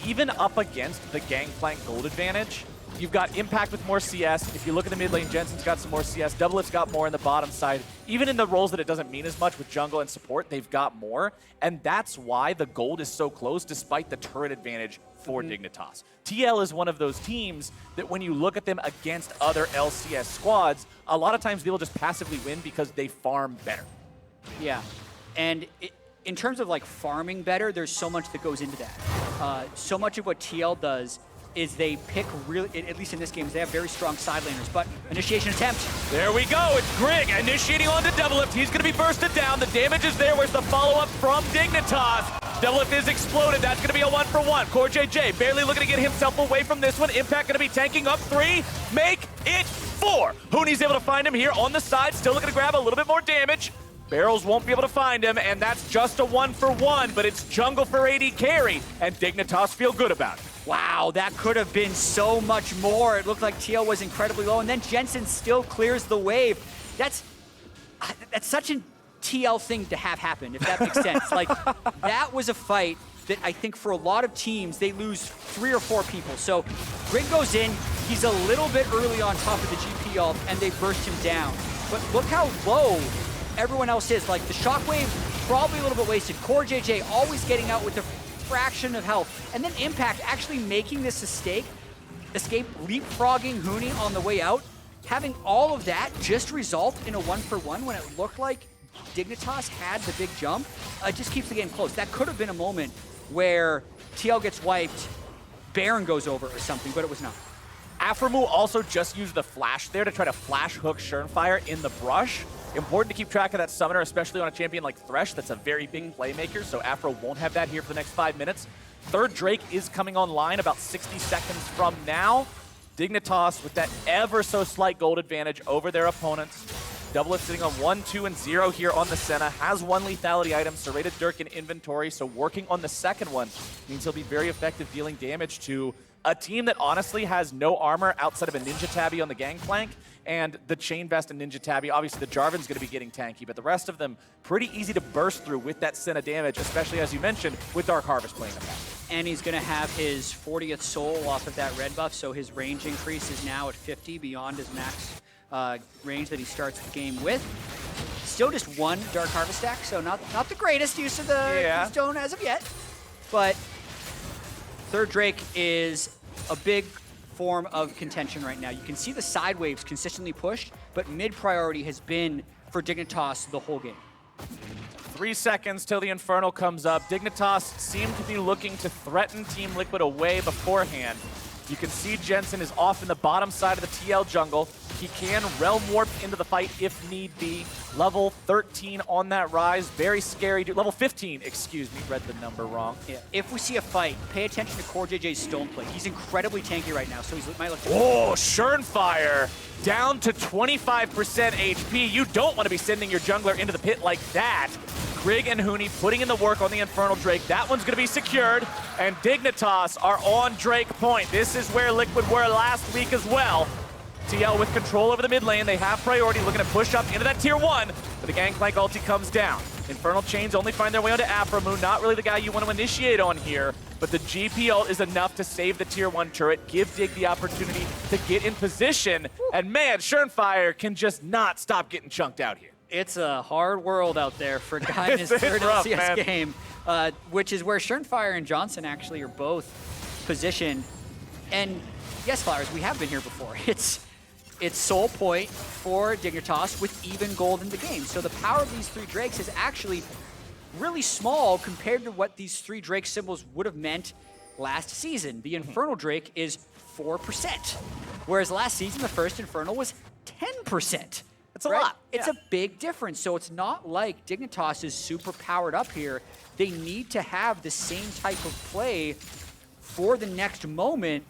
Even up against the Gangplank gold advantage, you've got Impact with more CS. If you look at the mid lane, Jensen's got some more CS. Doublelift's got more in the bottom side. Even in the roles that it doesn't mean as much with jungle and support, they've got more. And that's why the gold is so close despite the turret advantage for Dignitas. TL is one of those teams that when you look at them against other LCS squads, a lot of times they will just passively win because they farm better. Yeah, and in terms of like farming better, there's so much that goes into that. So much of what TL does is they pick really, at least in this game, they have very strong side laners, but initiation attempt. There we go, it's Grig initiating onto Doublelift. He's gonna be bursted down, the damage is there. Where's the follow-up from Dignitas? Doublelift is exploded, that's gonna be a 1-for-1. CoreJJ barely looking to get himself away from this one. Impact gonna be tanking up 3, make it 4. Huni's able to find him here on the side, still looking to grab a little bit more damage. Barrels won't be able to find him, and that's just a 1-for-1, but it's jungle for AD carry, and Dignitas feel good about it. Wow, that could have been so much more. It looked like TL was incredibly low, and then Jensen still clears the wave. That's such a TL thing to have happen, if that makes sense. Like, that was a fight that I think for a lot of teams, they lose 3 or 4 people. So Grig goes in, he's a little bit early on top of the GP ult, and they burst him down. But look how low everyone else is. Like, the shockwave, probably a little bit wasted. CoreJJ always getting out with a fraction of health. And then Impact actually making this escape, leapfrogging Huni on the way out. Having all of that just result in a 1-for-1 when it looked like Dignitas had the big jump, just keeps the game close. That could have been a moment where TL gets wiped, Baron goes over or something, but it was not. Aphromoo also just used the flash there to try to flash hook Shernfire in the brush. Important to keep track of that summoner, especially on a champion like Thresh that's a very big playmaker, so Aphro won't have that here for the next 5 minutes. Third Drake is coming online about 60 seconds from now. Dignitas with that ever so slight gold advantage over their opponents. Doublelift sitting on 1, 2, and 0 here on the Senna. Has 1 lethality item, Serrated Dirk in inventory, so working on the second one means he'll be very effective dealing damage to a team that honestly has no armor outside of a Ninja Tabby on the Gangplank, and the Chain Vest and Ninja Tabby. Obviously, the Jarvan's going to be getting tanky, but the rest of them pretty easy to burst through with that Senna damage, especially, as you mentioned, with Dark Harvest playing the back. And he's going to have his 40th soul off of that red buff, so his range increase is now at 50 beyond his max range that he starts the game with. Still just 1 Dark Harvest stack, so not the greatest use of the stone as of yet. But third Drake is a big form of contention right now. You can see the side waves consistently pushed, but mid priority has been for Dignitas the whole game. 3 seconds till the Infernal comes up. Dignitas seem to be looking to threaten Team Liquid away beforehand. You can see Jensen is off in the bottom side of the TL jungle. He can Realm Warp into the fight if need be. Level 13 on that Ryze. Very scary. Level 15, excuse me. Read the number wrong. Yeah. If we see a fight, pay attention to CoreJJ's Stone Plate. He's incredibly tanky right now, so he might look... Oh, Shernfire down to 25% HP. You don't want to be sending your jungler into the pit like that. Grig and Huni putting in the work on the Infernal Drake. That one's going to be secured, and Dignitas are on Drake Point. This is where Liquid were last week as well. TL with control over the mid lane. They have priority, looking to push up into that tier 1, but the Gangplank ulti comes down. Infernal Chains only find their way onto Aphromoo. Not really the guy you want to initiate on here, but the GP ult is enough to save the tier 1 turret, give Dig the opportunity to get in position, and man, Shernfire can just not stop getting chunked out here. It's a hard world out there for a guy in his third rough, LCS man. game, which is where Shernfire and Johnsun actually are both positioned. And yes, Flowers, we have been here before. It's soul point for Dignitas with even gold in the game. So the power of these 3 Drakes is actually really small compared to what these 3 Drake symbols would have meant last season. The Infernal Drake is 4%. Whereas last season, the first Infernal was 10%. It's a lot. It's a big difference. So it's not like Dignitas is super powered up here. They need to have the same type of play for the next moment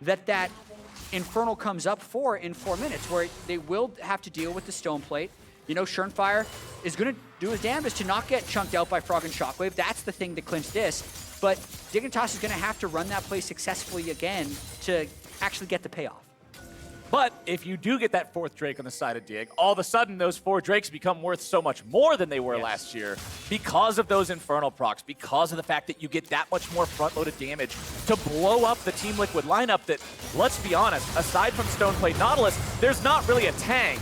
that Infernal comes up for in 4 minutes, where they will have to deal with the Stone Plate. You know, Shernfire is going to do his damnedest to not get chunked out by Froggen Shockwave. That's the thing to clinch this. But Dignitas is going to have to run that play successfully again to actually get the payoff. But if you do get that 4th Drake on the side of Dig, all of a sudden those 4 Drakes become worth so much more than they were last year because of those Infernal procs, because of the fact that you get that much more front-loaded damage to blow up the Team Liquid lineup that, let's be honest, aside from Stoneplate Nautilus, there's not really a tank.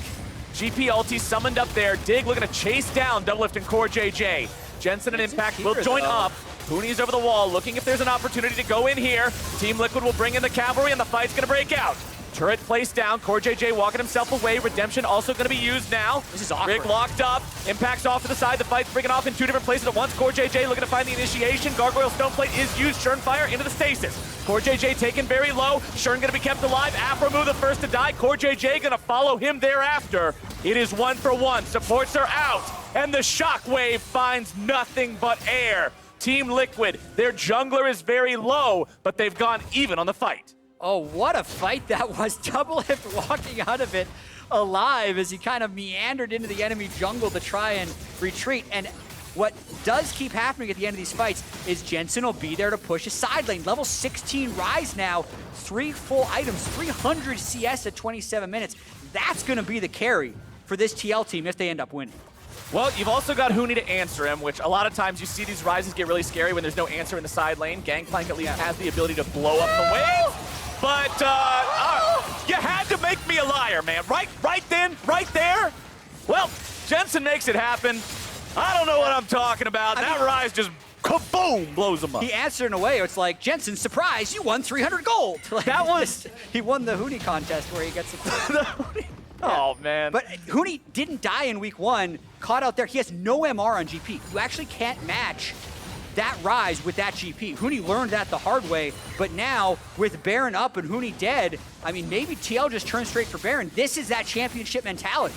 GP ulti summoned up there. Dig looking to chase down Doublelift and CoreJJ. Jensen and Impact will join up. Huni's over the wall, looking if there's an opportunity to go in here. Team Liquid will bring in the cavalry, and the fight's going to break out. Turret placed down. CoreJJ walking himself away. Redemption also going to be used now. This is awkward. Grig locked up. Impact's off to the side. The fight's breaking off in 2 different places at once. CoreJJ looking to find the initiation. Gargoyle Stoneplate is used. Shernfire into the stasis. CoreJJ taken very low. Shern going to be kept alive. aphromoo the first to die. CoreJJ going to follow him thereafter. It is 1 for 1. Supports are out. And the Shockwave finds nothing but air. Team Liquid, their jungler is very low, but they've gone even on the fight. Oh, what a fight that was. Doublelift walking out of it alive as he kind of meandered into the enemy jungle to try and retreat. And what does keep happening at the end of these fights is Jensen will be there to push his side lane. Level 16 Ryze now, 3 full items, 300 CS at 27 minutes. That's going to be the carry for this TL team if they end up winning. Well, you've also got Huni to answer him, which a lot of times you see these Ryzes get really scary when there's no answer in the side lane. Gangplank at least has the ability to blow up the wave. But you had to make me a liar, man. Right then, right there. Well, Jensen makes it happen. I don't know what I'm talking about. That Ryze just kaboom blows him up. He answered in a way, it's like, Jensen, surprise, you won 300 gold. Like, that was, he won the Huni contest where he gets the Oh, man. But Huni didn't die in week 1, caught out there. He has no MR on GP. You actually can't match that Ryze with that GP. Huni learned that the hard way, but now with Baron up and Huni dead, I mean, maybe TL just turns straight for Baron. This is that championship mentality.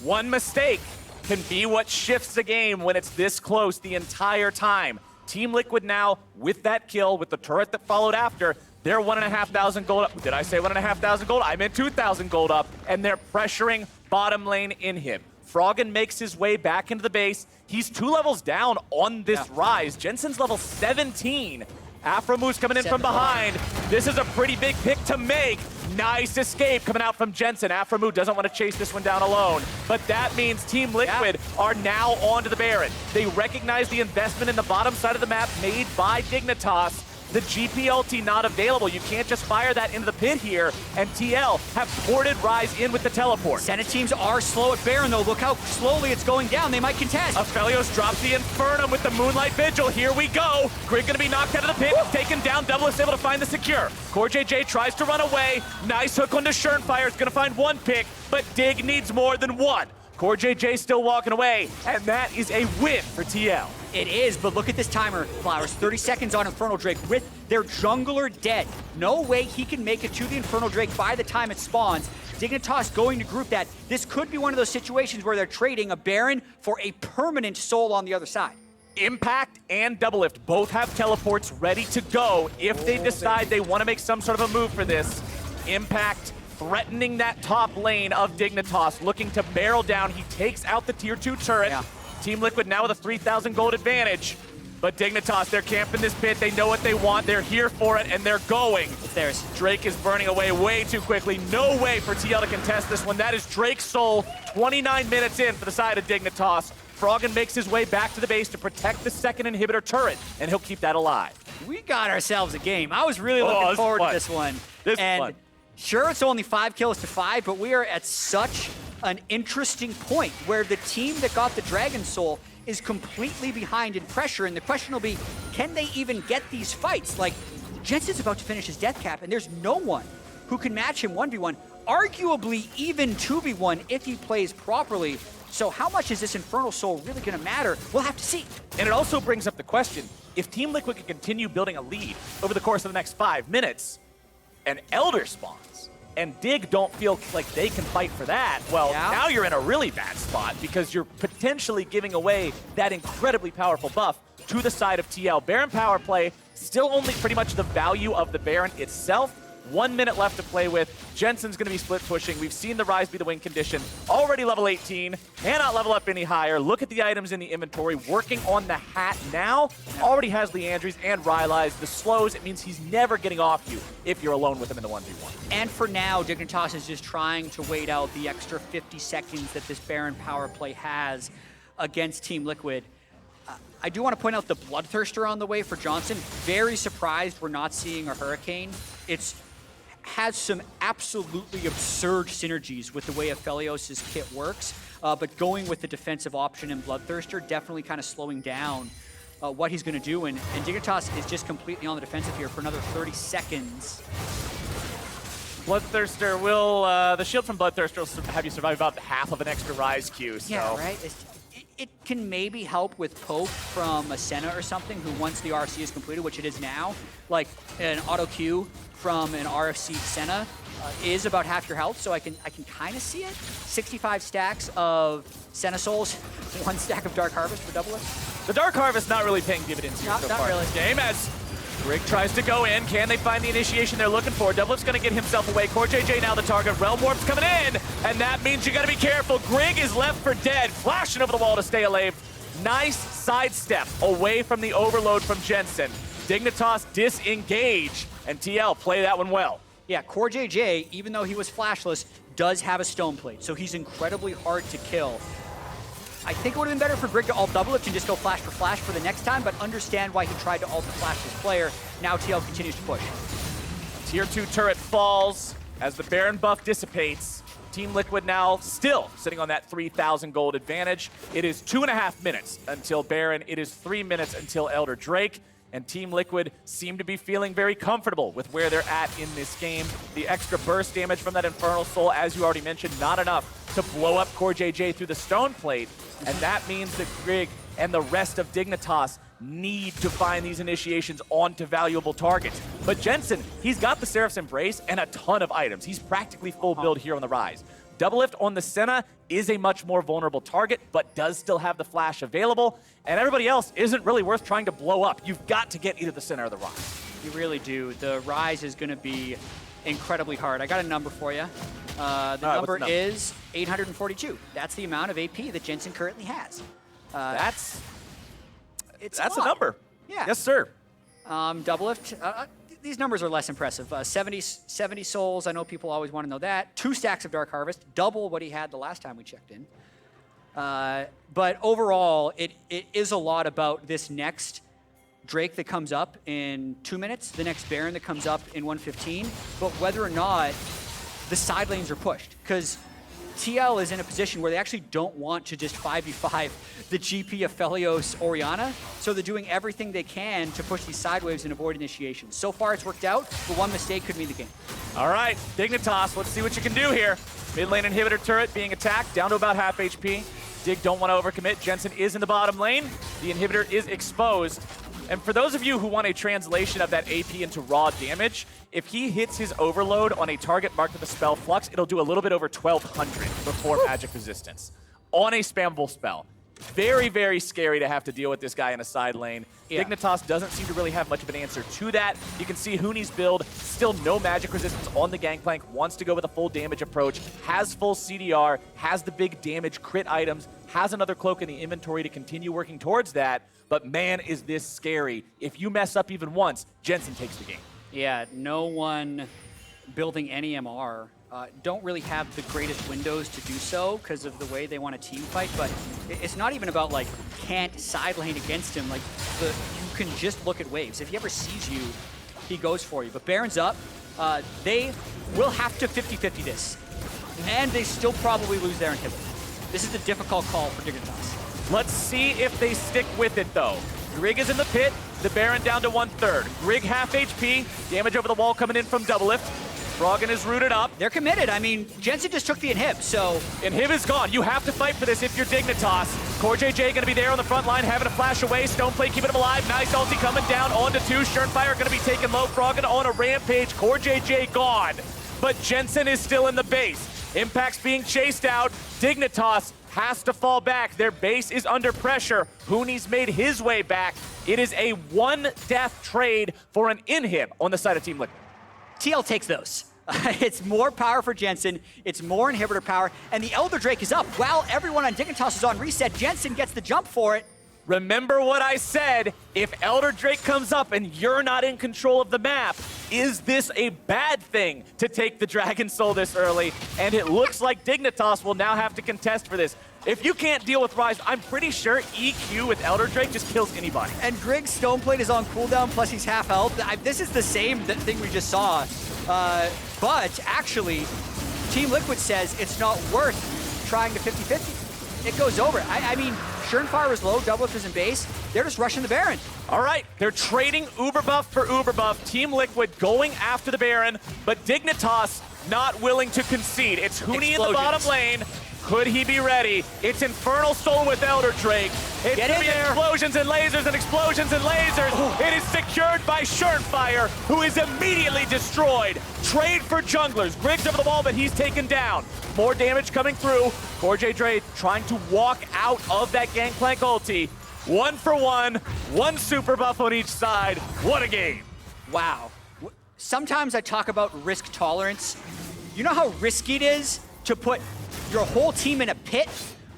One mistake can be what shifts the game when it's this close the entire time. Team Liquid now, with that kill, with the turret that followed after, they're 1,500 gold up. Did I say 1,500 gold? I meant 2,000 gold up, and they're pressuring bottom lane in him. Froggen makes his way back into the base. He's 2 levels down on this Ryze. Jensen's level 17. Aphromoo's coming in from behind. This is a pretty big pick to make. Nice escape coming out from Jensen. Aphromoo doesn't want to chase this one down alone. But that means Team Liquid are now onto the Baron. They recognize the investment in the bottom side of the map made by Dignitas. The GP ulti not available. You can't just fire that into the pit here. And TL have ported Ryze in with the teleport. Senna teams are slow at Baron, though. Look how slowly it's going down. They might contest. Aphelios drops the Infernum with the Moonlight Vigil. Here we go. Grig gonna be knocked out of the pit. Taken down. Doublelift able to find the secure. CoreJJ tries to run away. Nice hook onto Shernfire. It's gonna find 1 pick, but Dig needs more than 1. CoreJJ still walking away, and that is a win for TL. It is, but look at this timer, Flowers. 30 seconds on Infernal Drake with their jungler dead. No way he can make it to the Infernal Drake by the time it spawns. Dignitas going to group that. This could be one of those situations where they're trading a Baron for a permanent soul on the other side. Impact and Doublelift both have teleports ready to go if they decide they want to make some sort of a move for this. Impact threatening that top lane of Dignitas, looking to barrel down. He takes out the tier 2 turret. Team Liquid now with a 3,000 gold advantage. But Dignitas, they're camping this pit. They know what they want. They're here for it, and they're going. There's Drake is burning away way too quickly. No way for TL to contest this one. That is Drake's soul. 29 minutes in for the side of Dignitas. Froggen makes his way back to the base to protect the second inhibitor turret, and he'll keep that alive. We got ourselves a game. I was really looking forward to this one. This is fun. Sure, it's only 5 kills to 5, but we are at such an interesting point where the team that got the Dragon Soul is completely behind in pressure, and the question will be, can they even get these fights? Like, Jensen's about to finish his death cap, and there's no one who can match him 1v1, arguably even 2v1 if he plays properly. So how much is this Infernal Soul really going to matter? We'll have to see. And it also brings up the question, if Team Liquid can continue building a lead over the course of the next 5 minutes, and Elder spawns, and Dig don't feel like they can fight for that, well, now you're in a really bad spot because you're potentially giving away that incredibly powerful buff to the side of TL. Baron power play, still only pretty much the value of the Baron itself. 1 minute left to play with. Jensen's going to be split pushing. We've seen the Ryze be the win condition. Already level 18. Cannot level up any higher. Look at the items in the inventory. Working on the hat now. Already has Leandries and Ryze. The slows, it means he's never getting off you if you're alone with him in the 1v1. And for now, Dignitas is just trying to wait out the extra 50 seconds that this Baron power play has against Team Liquid. I do want to point out the Bloodthirster on the way for Johnsun. Very surprised we're not seeing a Hurricane. Has some absolutely absurd synergies with the way Aphelios' kit works, but going with the defensive option in Bloodthirster, definitely kind of slowing down what he's going to do. And Dignitas is just completely on the defensive here for another 30 seconds. Bloodthirster will, the shield from Bloodthirster will have you survive about half of an extra Ryze Q. So. Yeah, right? It can maybe help with poke from a Senna or something who once the RFC is completed, which it is now, like an auto Q from an RFC Senna is about half your health, so I can kind of see it. 65 stacks of Senna souls, 1 stack of Dark Harvest for Doublelift. The Dark Harvest not really paying dividends here so far in this game as Grig tries to go in. Can they find the initiation they're looking for? Doublelift's going to get himself away. CoreJJ now the target. Realm Warp's coming in, and that means you got to be careful. Grig is left for dead, flashing over the wall to stay alive. Nice sidestep away from the overload from Jensen. Dignitas disengage, and TL play that one well. Yeah, CoreJJ, even though he was flashless, does have a stone plate, so he's incredibly hard to kill. I think it would have been better for Grig to ult Doublelift and just go flash for the next time, but understand why he tried to ult the flashless player. Now TL continues to push. Tier 2 turret falls as the Baron buff dissipates. Team Liquid now still sitting on that 3,000 gold advantage. It is 2.5 minutes until Baron. It is 3 minutes until Elder Drake. And Team Liquid seem to be feeling very comfortable with where they're at in this game. The extra burst damage from that Infernal Soul, as you already mentioned, not enough to blow up CoreJJ through the stone plate. And that means that Grig and the rest of Dignitas need to find these initiations onto valuable targets. But Jensen, he's got the Seraph's Embrace and a ton of items. He's practically full build here on the Ryze. Doublelift on the Senna is a much more vulnerable target, but does still have the flash available. And everybody else isn't really worth trying to blow up. You've got to get either the Senna or the Ryze. You really do. The Ryze is going to be incredibly hard. I got a number for you. The number is 842. That's the amount of AP that Jensen currently has. That's a a number. Yeah. Yes, sir. Doublelift, these numbers are less impressive. 70 souls, I know people always want to know that. 2 stacks of Dark Harvest, double what he had the last time we checked in. But overall, it is a lot about this next Drake that comes up in 2 minutes, the next Baron that comes up in 1:15, but whether or not the side lanes are pushed. Because TL is in a position where they actually don't want to just 5v5 the GP Aphelios Orianna, so they're doing everything they can to push these side waves and avoid initiations. So far it's worked out, but one mistake could mean the game. All right, Dignitas, let's see what you can do here. Mid lane inhibitor turret being attacked, down to about half HP. Dig don't want to overcommit. Jensen is in the bottom lane. The inhibitor is exposed. And for those of you who want a translation of that AP into raw damage, if he hits his overload on a target marked with a spell flux, it'll do a little bit over 1,200 before magic resistance on a spammable spell. Very, very scary to have to deal with this guy in a side lane. Yeah. Dignitas doesn't seem to really have much of an answer to that. You can see Huni's build, still no magic resistance on the Gangplank, wants to go with a full damage approach, has full CDR, has the big damage crit items, has another cloak in the inventory to continue working towards that. But man, is this scary. If you mess up even once, Jensen takes the game. Yeah, no one building any MR don't really have the greatest windows to do so because of the way they want to team fight, but it's not even about like can't side lane against him. Like you can just look at waves. If he ever sees you, he goes for you. But Baron's up. They will have to 50-50 this, and they still probably lose their inhibitor. This is a difficult call for Dignitas. Let's see if they stick with it though. Grig is in the pit, the Baron down to 1/3. Grig half HP, damage over the wall coming in from Doublelift. Froggen is rooted up. They're committed. I mean, Jensen just took the inhib, so... Inhib is gone. You have to fight for this if you're Dignitas. CoreJJ gonna be there on the front line, having to flash away. Stoneplate keeping him alive. Nice ulti coming down onto 2. Shernfire gonna be taking low. Froggen on a rampage. CoreJJ gone. But Jensen is still in the base. Impact's being chased out. Dignitas has to fall back. Their base is under pressure. Huni's made his way back. It is a 1-death trade for an inhib on the side of Team Liquid. TL takes those. It's more power for Jensen, it's more inhibitor power, and the Elder Drake is up. While everyone on Dignitas is on reset, Jensen gets the jump for it. Remember what I said, if Elder Drake comes up and you're not in control of the map, is this a bad thing to take the Dragon Soul this early? And it looks like Dignitas will now have to contest for this. If you can't deal with Ryze, I'm pretty sure EQ with Elder Drake just kills anybody. And Grig's Stoneplate is on cooldown, plus he's half health. This is the same thing we just saw. But actually, Team Liquid says it's not worth trying to 50-50. It goes over. I mean, Shernfire is low, Doublelift is in base. They're just rushing the Baron. All right, they're trading Uber buff for Uber buff. Team Liquid going after the Baron, but Dignitas not willing to concede. It's Huni in the bottom lane. Could he be ready? It's Infernal Soul with Elder Drake. It's gonna be explosions and lasers and explosions and lasers. Oh. It is secured by Shernfire, who is immediately destroyed. Trade for junglers. Grig's over the wall, but he's taken down. More damage coming through. CoreJJ trying to walk out of that Gangplank ulti. 1 for 1, 1 super buff on each side. What a game. Wow. Sometimes I talk about risk tolerance. You know how risky it is to put your whole team in a pit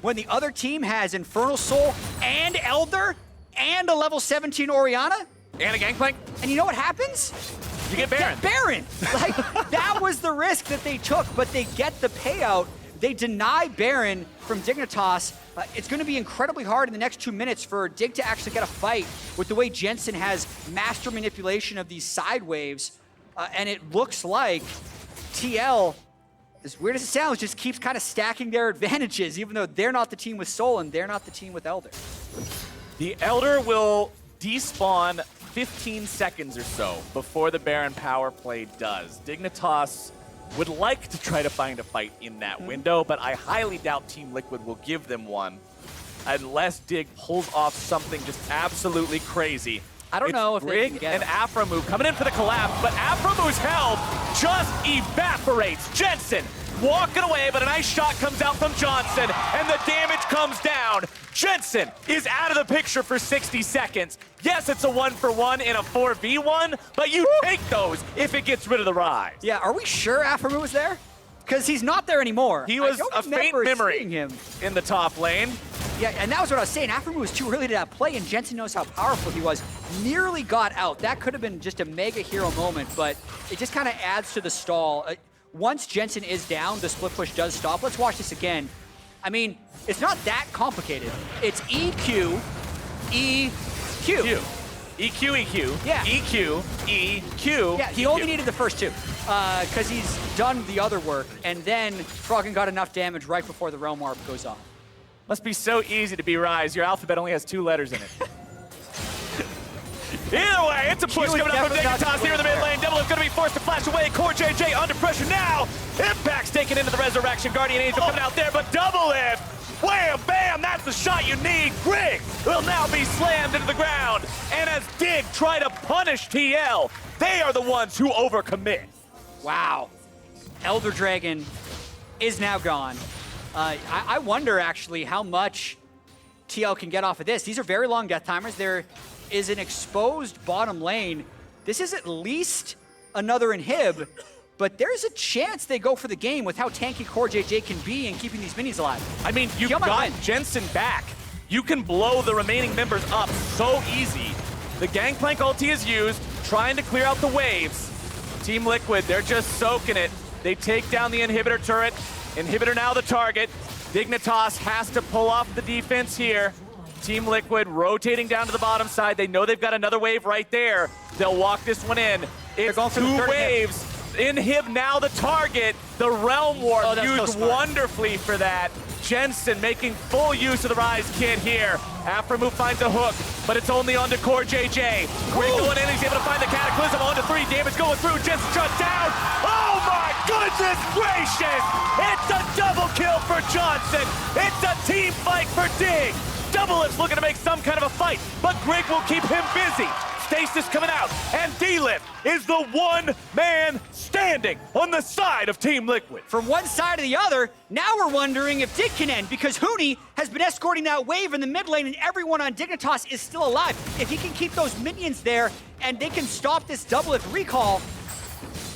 when the other team has Infernal Soul and Elder and a level 17 Orianna? And a Gangplank. And you know what happens? You get Baron. Baron! Like, that was the risk that they took, but they get the payout. They deny Baron from Dignitas. It's going to be incredibly hard in the next 2 minutes for Dig to actually get a fight with the way Jensen has master manipulation of these side waves. And it looks like TL, as weird as it sounds, just keeps kind of stacking their advantages, even though they're not the team with Soul and they're not the team with Elder. The Elder will despawn 15 seconds or so before the Baron power play does. Dignitas would like to try to find a fight in that window, but I highly doubt Team Liquid will give them one unless Dig pulls off something just absolutely crazy. I don't know if they can Grig get and him. aphromoo coming in for the collapse, but aphromoo's health just evaporates. Jensen walking away, but a nice shot comes out from Johnsun, and the damage comes down. Jensen is out of the picture for 60 seconds. Yes, it's a 1-for-1 in a 4v1, but you take those if it gets rid of the Ryze. Yeah, are we sure aphromoo was there? Because he's not there anymore. He was a faint memory him. in the top lane. Yeah, and that was what I was saying. Aphromoo was too early to that play, and Jensen knows how powerful he was. Nearly got out. That could have been just a mega hero moment, but it just kind of adds to the stall. Once Jensen is down, the split push does stop. Let's watch this again. I mean, it's not that complicated. It's EQ, EQ. Q. EQ, EQ. Yeah. EQ, EQ. Yeah, he only needed the first two, because he's done the other work, and then Froggen got enough damage right before the Realm Warp goes off. Must be so easy to be Ryze. Your alphabet only has 2 letters in it. Either way, it's a push coming up from Dignitas here in the mid lane. Doublelift gonna be forced to flash away. CoreJJ under pressure now. Impact's taken into the resurrection. Guardian Angel coming out there, but Doublelift. Wham, bam, that's the shot you need. Grig will now be slammed into the ground. And as Dig try to punish TL, they are the ones who overcommit. Wow. Elder Dragon is now gone. I wonder, actually, how much TL can get off of this. These are very long death timers. There is an exposed bottom lane. This is at least another inhib, but there's a chance they go for the game with how tanky CoreJJ can be in keeping these minis alive. I mean, you've got Jensen back. You can blow the remaining members up so easy. The Gangplank ulti is used, trying to clear out the waves. Team Liquid, they're just soaking it. They take down the inhibitor turret. Inhibitor now the target. Dignitas has to pull off the defense here. Team Liquid rotating down to the bottom side. They know they've got another wave right there. They'll walk this one in. It's 2 waves. Inhib now the target. The Realm Warp used wonderfully for that. Jensen making full use of the Ryze kit here. Aphromoo finds a hook, but it's only onto CoreJJ. Grig going in, he's able to find the Cataclysm onto 3. Damage going through, Jensen shut down. Oh my goodness gracious! It's a double kill for Johnsun. It's a team fight for Dig. Doublelift's looking to make some kind of a fight, but Grig will keep him busy. Stasis coming out, and D-Lift is the one man standing on the side of Team Liquid. From one side to the other, now we're wondering if Dig can end, because Huni has been escorting that wave in the mid lane and everyone on Dignitas is still alive. If he can keep those minions there and they can stop this Doublelift recall,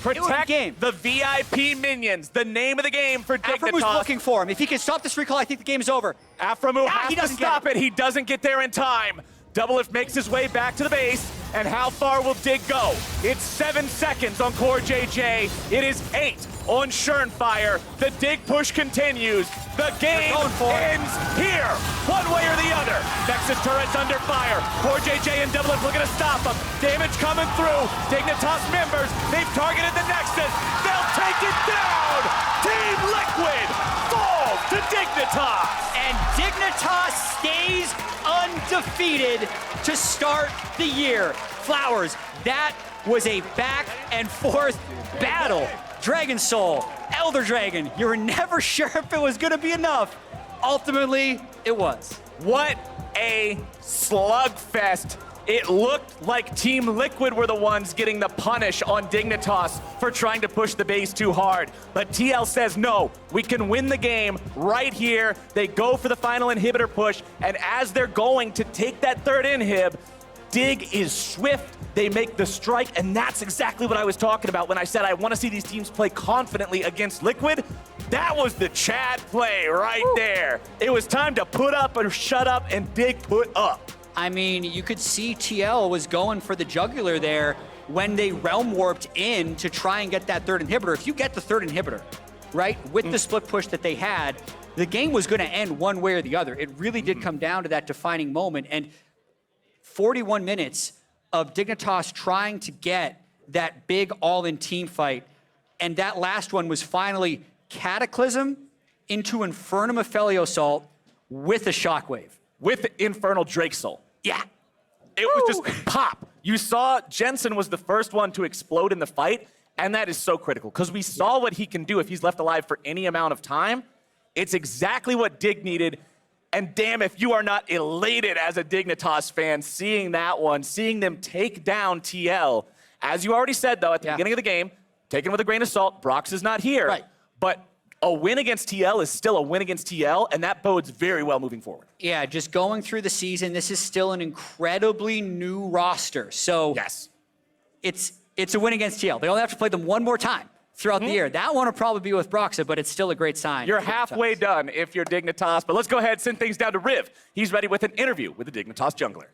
Protect the VIP minions, the name of the game for Dignitas. Aphromoo's looking for him. If he can stop this recall, I think the game is over. Aphromoo has to stop it. He doesn't get there in time. Doublelift makes his way back to the base, and how far will Dig go? It's 7 seconds on CoreJJ. It is 8 on Shernfire. The Dig push continues. The game ends here, one way or the other. Nexus turret's under fire. CoreJJ and Doublelift looking to stop him. Damage coming through. Dignitas members, they've targeted the Nexus. They'll take it down. Team Liquid falls to Dignitas. And Dignitas stays undefeated to start the year. Flowers, that was a back and forth battle. Dragon Soul, Elder Dragon, you were never sure if it was gonna be enough. Ultimately, it was. What a slugfest. It looked like Team Liquid were the ones getting the punish on Dignitas for trying to push the base too hard. But TL says, no, we can win the game right here. They go for the final inhibitor push, and as they're going to take that third inhib, Dig is swift, they make the strike, and that's exactly what I was talking about when I said I want to see these teams play confidently against Liquid. That was the Chad play right there. It was time to put up or shut up, and Dig put up. I mean, you could see TL was going for the jugular there when they realm warped in to try and get that third inhibitor. If you get the third inhibitor, right, with the split push that they had, the game was going to end one way or the other. It really did come down to that defining moment. And 41 minutes of Dignitas trying to get that big all-in team fight, and that last one was finally Cataclysm into Infernum Aphelios ult with a shockwave. With Infernal Drake Soul. Yeah. It was just pop. You saw Jensen was the first one to explode in the fight, and that is so critical because we saw what he can do if he's left alive for any amount of time. It's exactly what Dig needed, and damn if you are not elated as a Dignitas fan seeing that one, seeing them take down TL. As you already said, though, at the beginning of the game, taken with a grain of salt, Brox is not here. Right. But a win against TL is still a win against TL, and that bodes very well moving forward. Yeah, just going through the season, this is still an incredibly new roster. So yes, it's a win against TL. They only have to play them one more time throughout the year. That one will probably be with Broxa, but it's still a great sign. You're halfway done if you're Dignitas, but let's go ahead and send things down to Riv. He's ready with an interview with the Dignitas jungler.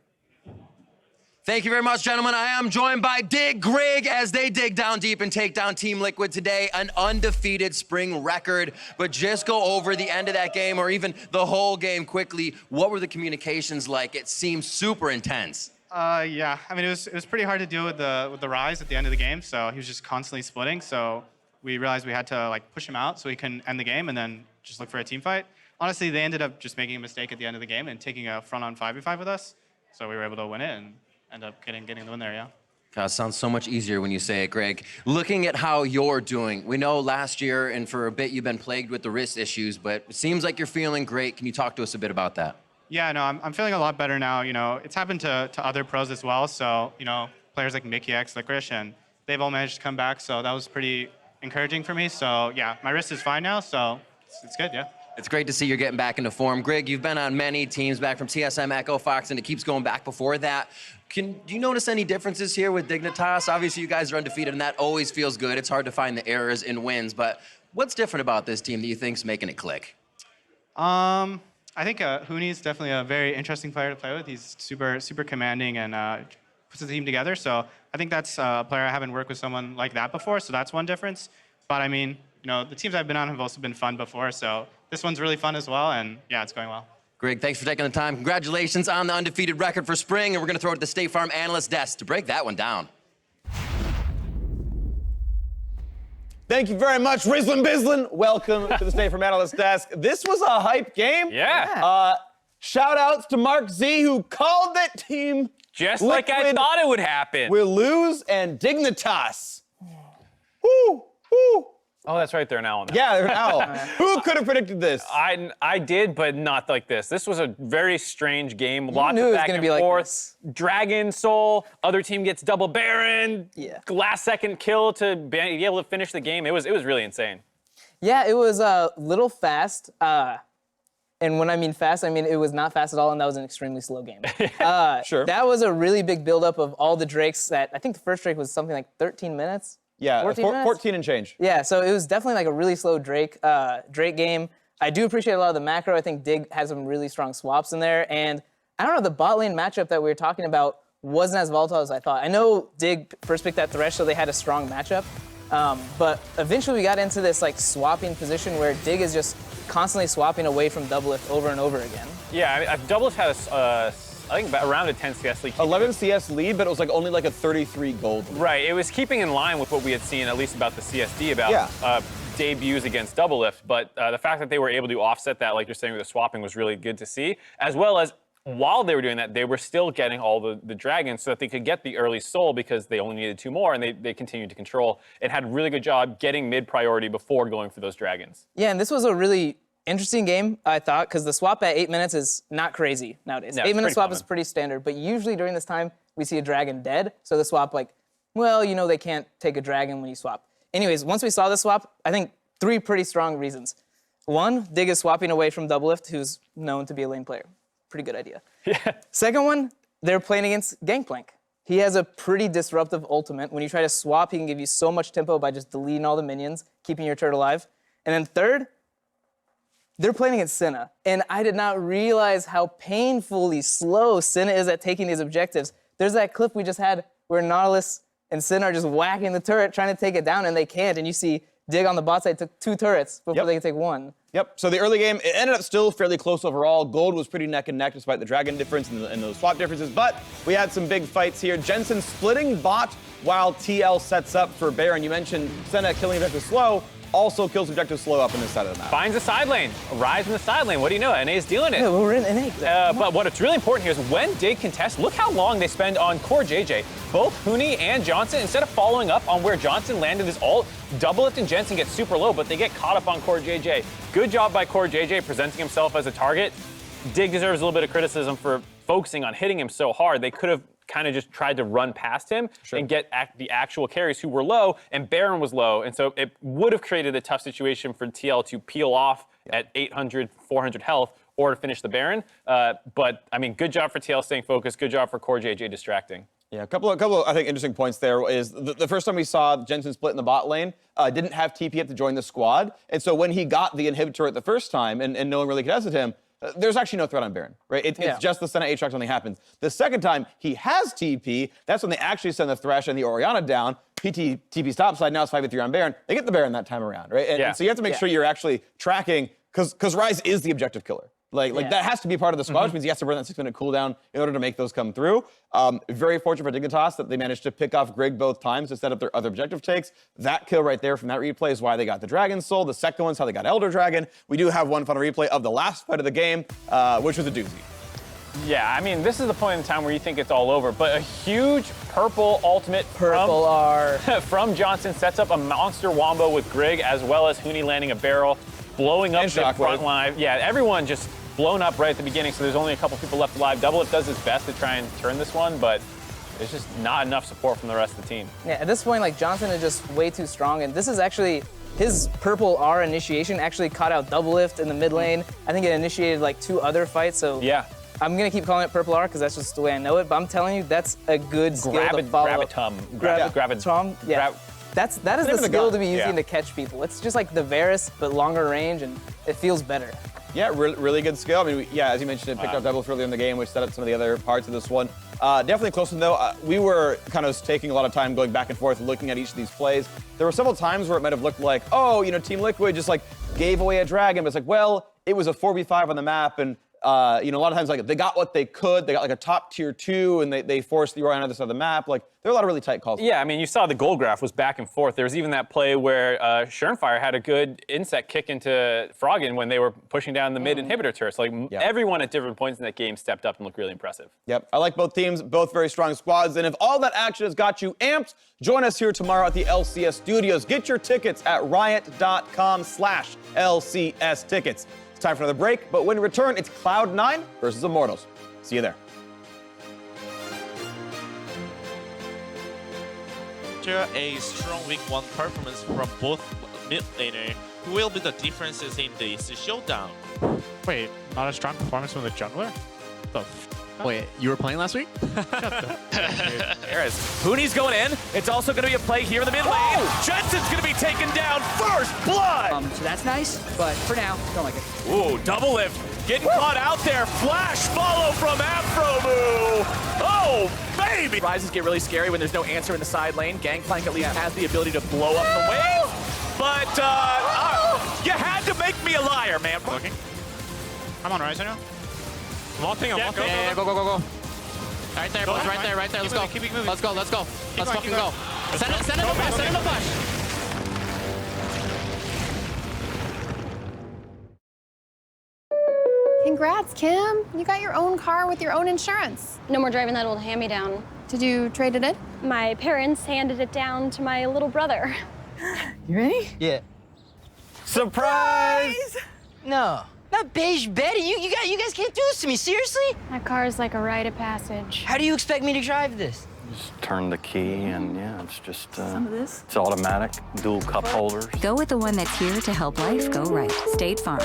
Thank you very much, gentlemen. I am joined by Dig Grig as they dig down deep and take down Team Liquid today. An undefeated spring record, but just go over the end of that game or even the whole game quickly. What were the communications like? It seemed super intense. Yeah, I mean, it was pretty hard to deal with the Ryze at the end of the game, so he was just constantly splitting, so we realized we had to like push him out so he couldn't end the game and then just look for a team fight. Honestly, they ended up just making a mistake at the end of the game and taking a front on 5v5 with us, so we were able to win it and end up getting the win there, yeah. God, it sounds so much easier when you say it, Greg. Looking at how you're doing, we know last year and for a bit you've been plagued with the wrist issues, but it seems like you're feeling great. Can you talk to us a bit about that? Yeah, no, I'm feeling a lot better now. You know, it's happened to other pros as well, so, you know, players like Mickey X, FLICKR, and they've all managed to come back, so that was pretty encouraging for me. So, yeah, my wrist is fine now, so it's good, yeah. It's great to see you're getting back into form. Grig, you've been on many teams back from TSM, Echo, Fox, and it keeps going back before that. Do you notice any differences here with Dignitas? Obviously, you guys are undefeated, and that always feels good. It's hard to find the errors in wins, but what's different about this team that you think's making it click? I think Huni is definitely a very interesting player to play with. He's super commanding and puts the team together. So I think that's a player I haven't worked with someone like that before, so that's one difference. But I mean, you know, the teams I've been on have also been fun before, so this one's really fun as well, and yeah, it's going well. Grig, thanks for taking the time. Congratulations on the undefeated record for spring, and we're going to throw it to the State Farm analyst desk to break that one down. Thank you very much, Rislin Bislin. Welcome to the State from Analyst Desk. This was a hype game. Yeah. Shout outs to Mark Z, who called that team Just like I thought it would happen. will lose, and Dignitas. Woo, woo. Oh, that's right. They're an owl now. Yeah, they're an owl. Who could have predicted this? I did, but not like this. This was a very strange game. Lots knew it of was back gonna and be like forth. this. Dragon Soul. Other team gets double Baron. Yeah. Last second kill to be able to finish the game. It was really insane. Yeah, it was a little fast. And when I mean fast, I mean it was not fast at all, and that was an extremely slow game. Sure. That was a really big buildup of all the Drakes that I think the first Drake was something like 13 minutes. Yeah, 14 minutes? 14 and change. Yeah, so it was definitely like a really slow Drake game. I do appreciate a lot of the macro. I think Dig has some really strong swaps in there. And I don't know, the bot lane matchup that we were talking about wasn't as volatile as I thought. I know Dig first picked that Thresh, so they had a strong matchup. But eventually we got into this like swapping position where Dig is just constantly swapping away from Doublelift over and over again. Yeah, Doublelift had I think around a 10 CS lead. 11 CS lead, but it was like only like a 33 gold lead. Right, it was keeping in line with what we had seen, at least about the CSD, about debuts against Doublelift. But the fact that they were able to offset that, like you're saying with the swapping, was really good to see. As well as, while they were doing that, they were still getting all the dragons so that they could get the early soul because they only needed 2 more, and they continued to control. It had a really good job getting mid-priority before going for those dragons. Yeah, and this was a really interesting game, I thought, because the swap at 8 minutes is not crazy nowadays. No, 8-minute swap common. is pretty standard, but usually during this time, we see a dragon dead. So the swap, like, well, you know, they can't take a dragon when you swap. Anyways, once we saw the swap, I think 3 pretty strong reasons. 1, Dig is swapping away from Doublelift, who's known to be a lane player. Pretty good idea. Yeah. Second one, they're playing against Gangplank. He has a pretty disruptive ultimate. When you try to swap, he can give you so much tempo by just deleting all the minions, keeping your turret alive. And then third, they're playing against Senna, and I did not realize how painfully slow Senna is at taking these objectives. There's that clip we just had where Nautilus and Senna are just whacking the turret, trying to take it down, and they can't. And you see Dig on the bot side took 2 turrets before they could take 1. Yep, so the early game, it ended up still fairly close overall. Gold was pretty neck and neck despite the dragon difference and those swap differences, but we had some big fights here. Jensen splitting bot while TL sets up for Baron. You mentioned Senna killing objective slow, also kills objective slow up in this side of the map. Finds the side lane. Ryze in the side lane. What do you know? NA's dealing it. Yeah, well, we're in NA. But what's really important here is when Dig contests, look how long they spend on CoreJJ. Both Huni and Johnsun, instead of following up on where Johnsun landed his ult, Doublelift and Jensen get super low, but they get caught up on CoreJJ. Good job by CoreJJ presenting himself as a target. Dig deserves a little bit of criticism for focusing on hitting him so hard. They could have kind of just tried to run past him and get the actual carries who were low, and Baron was low, and so it would have created a tough situation for TL to peel off at 800, 400 health or to finish the Baron. But, I mean, good job for TL staying focused. Good job for CoreJJ distracting. Yeah, a couple of I think interesting points there is the first time we saw Jensen split in the bot lane, didn't have TP up to join the squad, and so when he got the inhibitor at the first time and no one really contested him, there's actually no threat on Baron, right? It's just the Senna Aatrox only happens. The second time he has TP, that's when they actually send the Thresh and the Orianna down. TP's topside, now it's 5v3 on Baron. They get the Baron that time around, right? And so you have to make sure you're actually tracking, because Ryze is the objective killer. Like that has to be part of the squad, which means he has to burn that 6-minute cooldown in order to make those come through. Very fortunate for Dignitas that they managed to pick off Grig both times to set up their other objective takes. That kill right there from that replay is why they got the Dragon Soul. The second one's how they got Elder Dragon. We do have one final replay of the last fight of the game, which was a doozy. Yeah, I mean, this is the point in time where you think it's all over, but a huge purple ultimate Purple R. from Johnsun sets up a monster wombo with Grig, as well as Huni landing a barrel, blowing up the front line. Yeah, everyone just blown up right at the beginning, so there's only a couple people left alive. Doublelift does his best to try and turn this one, but there's just not enough support from the rest of the team. Yeah, at this point, like, Johnsun is just way too strong, and this is actually his purple R initiation actually caught out Doublelift in the mid lane. I think it initiated like 2 other fights, so yeah. I'm gonna keep calling it purple R because that's just the way I know it, but I'm telling you, that's a good skill to follow. Gravitum. Yeah. That is the skill to be using to catch people. It's just like the Varus, but longer range, and it feels better. Yeah, really good skill. I mean, as you mentioned, it picked up Doublelift earlier in the game, which set up some of the other parts of this one. Definitely close one, though. We were kind of taking a lot of time going back and forth, looking at each of these plays. There were several times where it might have looked like, oh, you know, Team Liquid just like gave away a dragon, but it's like, well, it was a 4v5 on the map, and you know, a lot of times like they got what they could. They got like a top tier 2, and they forced the Orianna on the other side of the map. Like there are a lot of really tight calls. Yeah, I mean, you saw the goal graph was back and forth. There was even that play where Shernfire had a good insect kick into Froggen when they were pushing down the mid inhibitor turret. So like everyone at different points in that game stepped up and looked really impressive. Yep, I like both teams, both very strong squads. And if all that action has got you amped, join us here tomorrow at the LCS Studios. Get your tickets at riot.com/LCS tickets. It's time for another break, but when we return, it's Cloud9 versus Immortals. See you there. A strong week 1 performance from both mid laner. Who will be the differences in this showdown? Wait, not a strong performance from the jungler? The Wait, you were playing last week? There is. Huni's going in. It's also going to be a play here in the mid lane. Jensen's going to be taken down. First blood! So that's nice, but for now, don't like it. Ooh, Doublelift getting caught out there. Flash follow from aphromoo. Oh, baby! Ryzes get really scary when there's no answer in the side lane. Gangplank at least has the ability to blow up the wave. But you had to make me a liar, man. looking. I'm on Ryze right now. Walking, I'm walking. Yeah, go. Right there, boys, right there. Let's go. Keep moving. Let's go. Let's going, fucking keep go. Send it in the flash, send it in the flash. Congrats, Kim. You got your own car with your own insurance. No more driving that old hand-me-down. Did you trade it in? My parents handed it down to my little brother. You ready? Yeah. Surprise! No. Not beige Betty. You guys can't do this to me. Seriously? That car is like a rite of passage. How do you expect me to drive this? Just turn the key and yeah, it's just Some of this? it's automatic, dual cup holders. Go with the one that's here to help life go right. State Farm.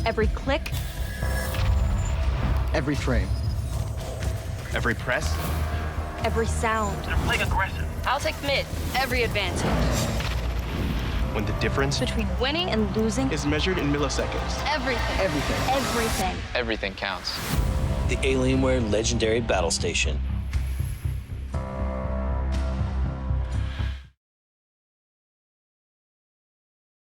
Every click, Every frame. Every press. every sound. They're playing aggressive. I'll take mid. Every advantage. When the difference Between winning and losing, is measured in milliseconds. everything. Everything. Everything counts. The Alienware Legendary Battle Station.